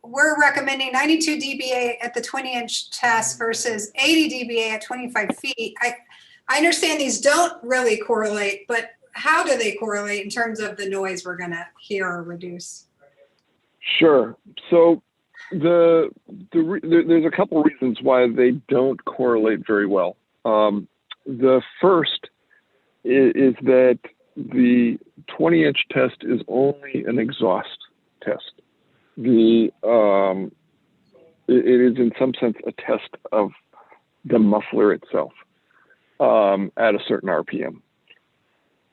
we're recommending 92 dBA at the 20-inch test versus 80 dBA at 25 feet. I understand these don't really correlate, but how do they correlate in terms of the noise we're gonna hear or reduce? Sure. So there's a couple reasons why they don't correlate very well. The first is that the 20-inch test is only an exhaust test. It is in some sense a test of the muffler itself at a certain RPM.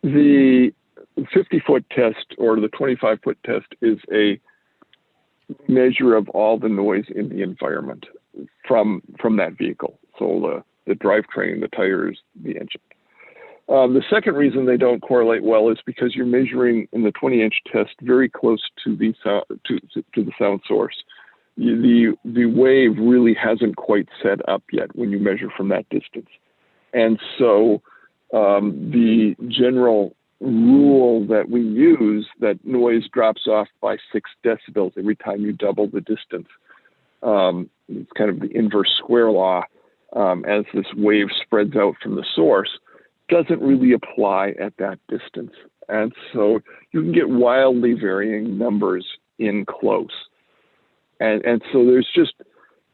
The 50-foot test or the 25-foot test is a measure of all the noise in the environment from that vehicle. So the drivetrain, the tires, the engine. The second reason they don't correlate well is because you're measuring in the 20-inch test very close to the sound source. The wave really hasn't quite set up yet when you measure from that distance. And so the general rule that we use, that noise drops off by 6 decibels every time you double the distance. It's kind of the inverse square law as this wave spreads out from the source, doesn't really apply at that distance. And so you can get wildly varying numbers in close. And so there's just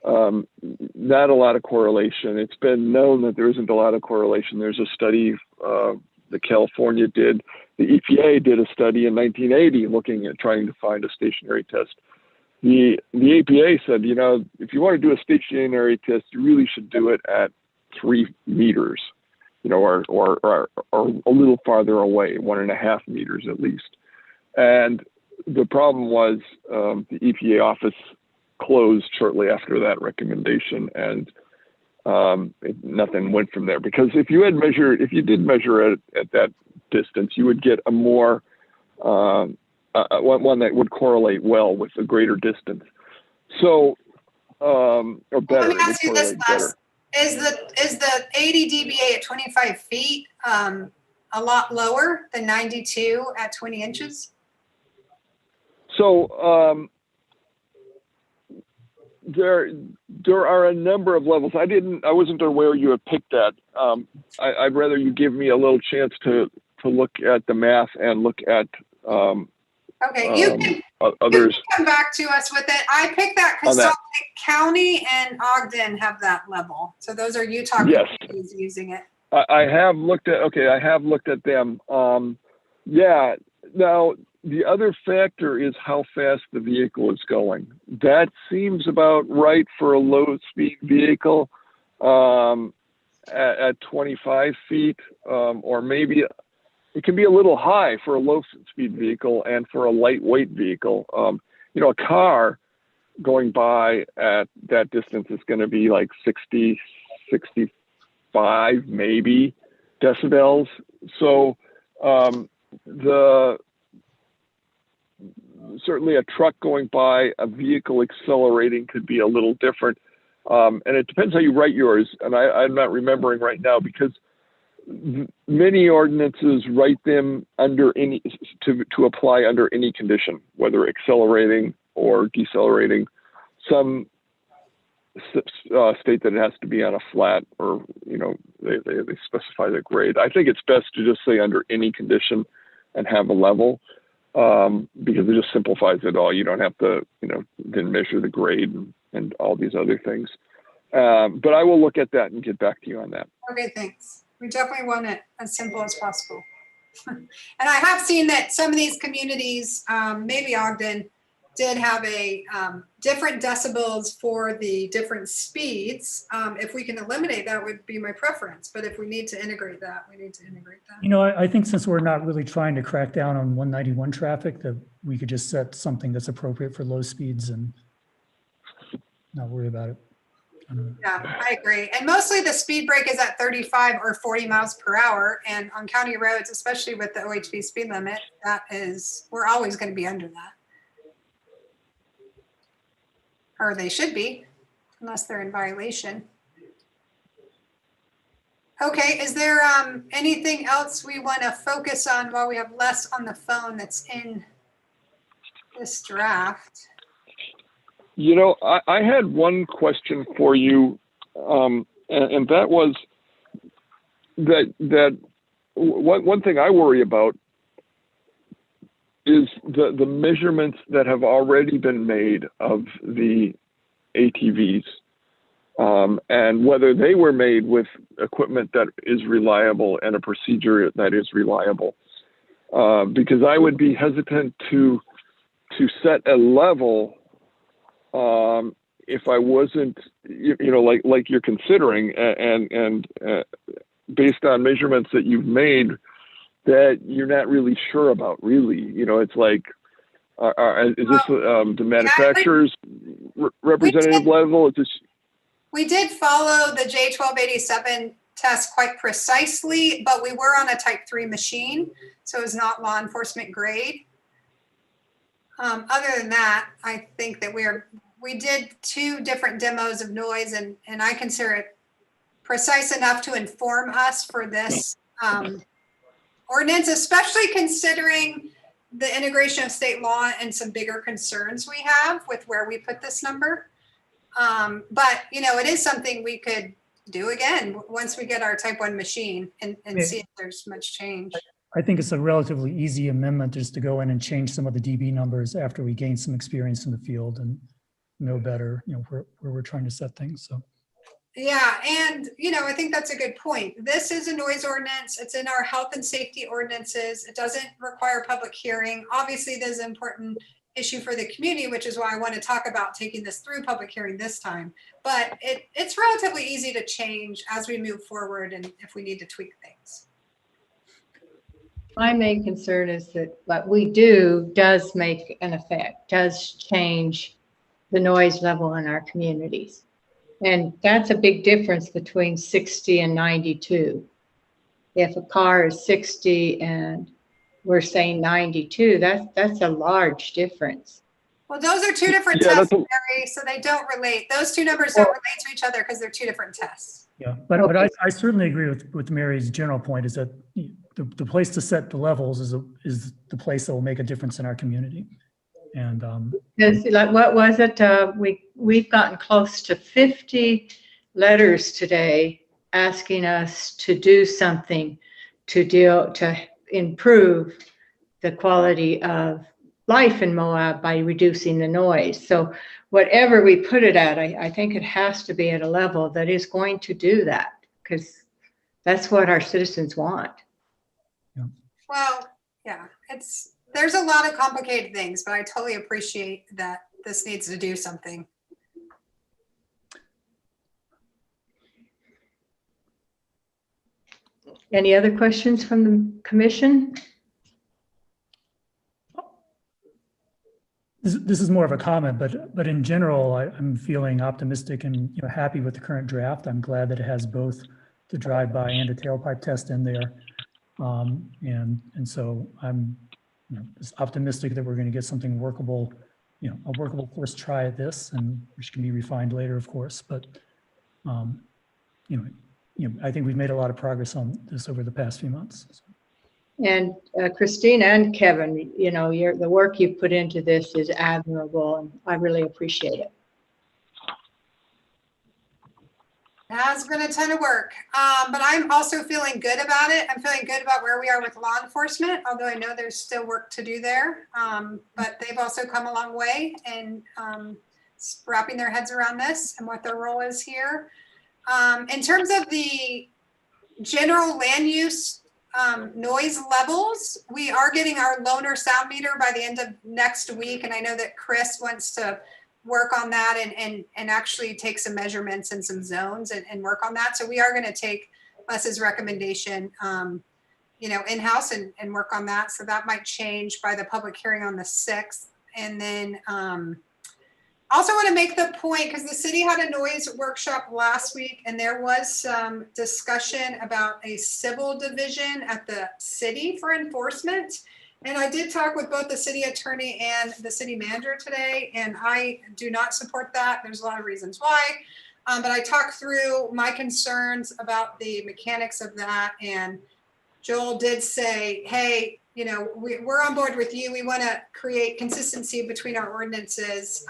not a lot of correlation. It's been known that there isn't a lot of correlation. There's a study that California did. The EPA did a study in 1980 looking at trying to find a stationary test. The EPA said, you know, if you want to do a stationary test, you really should do it at 3 meters. You know, or a little farther away, 1.5 meters at least. And the problem was the EPA office closed shortly after that recommendation, and nothing went from there. Because if you did measure it at that distance, you would get a more one that would correlate well with a greater distance. So, or better. Let me ask you this, Les. Is the 80 dBA at 25 feet a lot lower than 92 at 20 inches? So there are a number of levels. I wasn't aware you had picked that. I'd rather you give me a little chance to look at the math and look at okay, you can others. Come back to us with it. I picked that because Salt Lake County and Ogden have that level. So those are Utah communities using it. I have looked at them. Yeah. Now the other factor is how fast the vehicle is going. That seems about right for a low speed vehicle at 25 feet, or maybe it can be a little high for a low speed vehicle and for a lightweight vehicle. You know, a car going by at that distance is going to be like 60, 65, maybe decibels. So certainly a truck going by, a vehicle accelerating could be a little different. And it depends how you write yours. And I'm not remembering right now because many ordinances write them under any to apply under any condition, whether accelerating or decelerating. Some state that it has to be on a flat, or you know, they specify the grade. I think it's best to just say under any condition and have a level, because it just simplifies it all. You don't have to, you know, then measure the grade and all these other things. But I will look at that and get back to you on that. Okay, thanks. We definitely want it as simple as possible. And I have seen that some of these communities, maybe Ogden, did have a different decibels for the different speeds. If we can eliminate that, would be my preference. But if we need to integrate that, we need to integrate that. You know, I think since we're not really trying to crack down on 191 traffic, that we could just set something that's appropriate for low speeds and not worry about it. Yeah, I agree. And mostly the speed break is at 35 or 40 miles per hour. And on county roads, especially with the OHV speed limit, we're always going to be under that. Or they should be, unless they're in violation. Okay, is there anything else we want to focus on while we have less on the phone that's in this draft? You know, I had one question for you, and that was that one thing I worry about is the measurements that have already been made of the ATVs, and whether they were made with equipment that is reliable and a procedure that is reliable. Because I would be hesitant to set a level if I wasn't, you know, like you're considering, and based on measurements that you've made that you're not really sure about. Really, you know, it's like, is this the manufacturer's representative level? Is this? We did follow the J1287 test quite precisely, but we were on a type 3 machine, so it was not law enforcement grade. Other than that, I think that we did 2 different demos of noise, and I consider it precise enough to inform us for this ordinance, especially considering the integration of state law and some bigger concerns we have with where we put this number. But, you know, it is something we could do again once we get our type 1 machine and see if there's much change. I think it's a relatively easy amendment just to go in and change some of the DB numbers after we gain some experience in the field and know better, you know, where we're trying to set things. So. Yeah, and you know, I think that's a good point. This is a noise ordinance. It's in our health and safety ordinances. It doesn't require public hearing. Obviously, there's an important issue for the community, which is why I want to talk about taking this through public hearing this time. But it's relatively easy to change as we move forward and if we need to tweak things. My main concern is that what we do does make an effect, does change the noise level in our communities. And that's a big difference between 60 and 92. If a car is 60 and we're saying 92, that's a large difference. Well, those are 2 different tests, Mary, so they don't relate. Those 2 numbers don't relate to each other because they're 2 different tests. Yeah, but I certainly agree with Mary's general point is that the place to set the levels is the place that will make a difference in our community. And like, what was it? We've gotten close to 50 letters today asking us to do something to improve the quality of life in Moab by reducing the noise. So whatever we put it at, I think it has to be at a level that is going to do that, because that's what our citizens want. Yeah. Well, yeah, there's a lot of complicated things, but I totally appreciate that this needs to do something. Any other questions from the commission? This is more of a comment, but in general, I'm feeling optimistic and happy with the current draft. I'm glad that it has both the drive-by and a tailpipe test in there, and so I'm just optimistic that we're going to get something workable, a workable first try at this, and which can be refined later, of course. But I think we've made a lot of progress on this over the past few months. So. And Christine and Kevin, the work you've put into this is admirable, and I really appreciate it. It has been a ton of work, but I'm also feeling good about it. I'm feeling good about where we are with law enforcement, although I know there's still work to do there. But they've also come a long way in wrapping their heads around this and what their role is here. In terms of the general land use noise levels, we are getting our loaner sound meter by the end of next week. And I know that Chris wants to work on that and actually take some measurements in some zones and work on that. So we are going to take Les's recommendation, in-house and work on that. So that might change by the public hearing on the 6th. And then also want to make the point, because the city had a noise workshop last week, and there was some discussion about a civil division at the city for enforcement. And I did talk with both the city attorney and the city manager today, and I do not support that. There's a lot of reasons why, but I talked through my concerns about the mechanics of that, and Joel did say, hey, we're on board with you. We want to create consistency between our ordinances.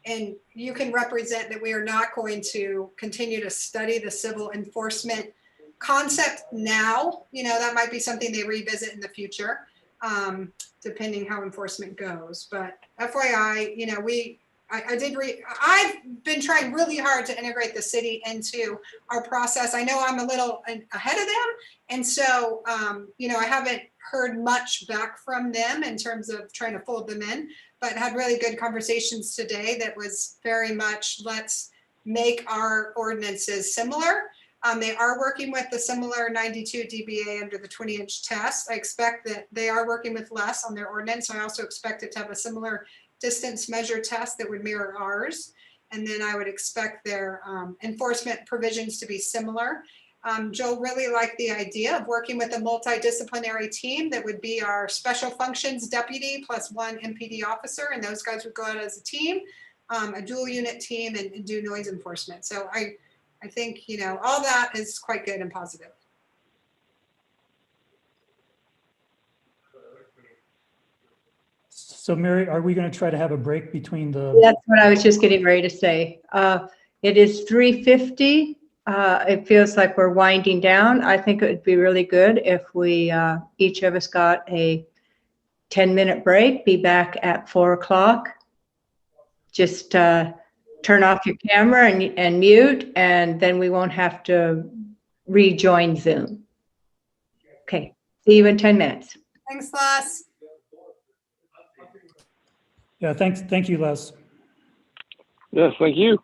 and you can represent that we are not going to continue to study the civil enforcement concept now. You know, that might be something they revisit in the future, depending how enforcement goes. But FYI, you know, I've been trying really hard to integrate the city into our process. I know I'm a little ahead of them. And so, you know, I haven't heard much back from them in terms of trying to fold them in, but had really good conversations today that was very much, let's make our ordinances similar. They are working with the similar 92 dBA under the 20-inch test. I expect that they are working with less on their ordinance. I also expect it to have a similar distance measure test that would mirror ours. And then I would expect their enforcement provisions to be similar. Joel really liked the idea of working with a multidisciplinary team that would be our special functions deputy plus one MPD officer, and those guys would go out as a team, a dual unit team, and do noise enforcement. So I think, you know, all that is quite good and positive. So Mary, are we going to try to have a break between the? That's what I was just getting ready to say. It is 3:50. It feels like we're winding down. I think it would be really good if we, each of us got a 10-minute break, be back at 4 o'clock. Just turn off your camera and mute, and then we won't have to rejoin Zoom. Okay, see you in 10 minutes. Thanks, Les. Yeah, thank you, Les. Yes, thank you.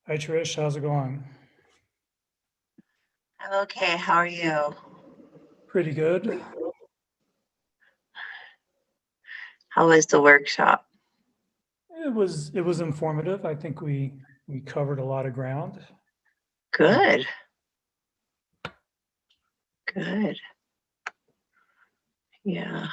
Hi, Trish. How's it going? I'm okay. How are you? Pretty good. How was the workshop? It was informative. I think we covered a lot of ground. Good. Good. Yeah.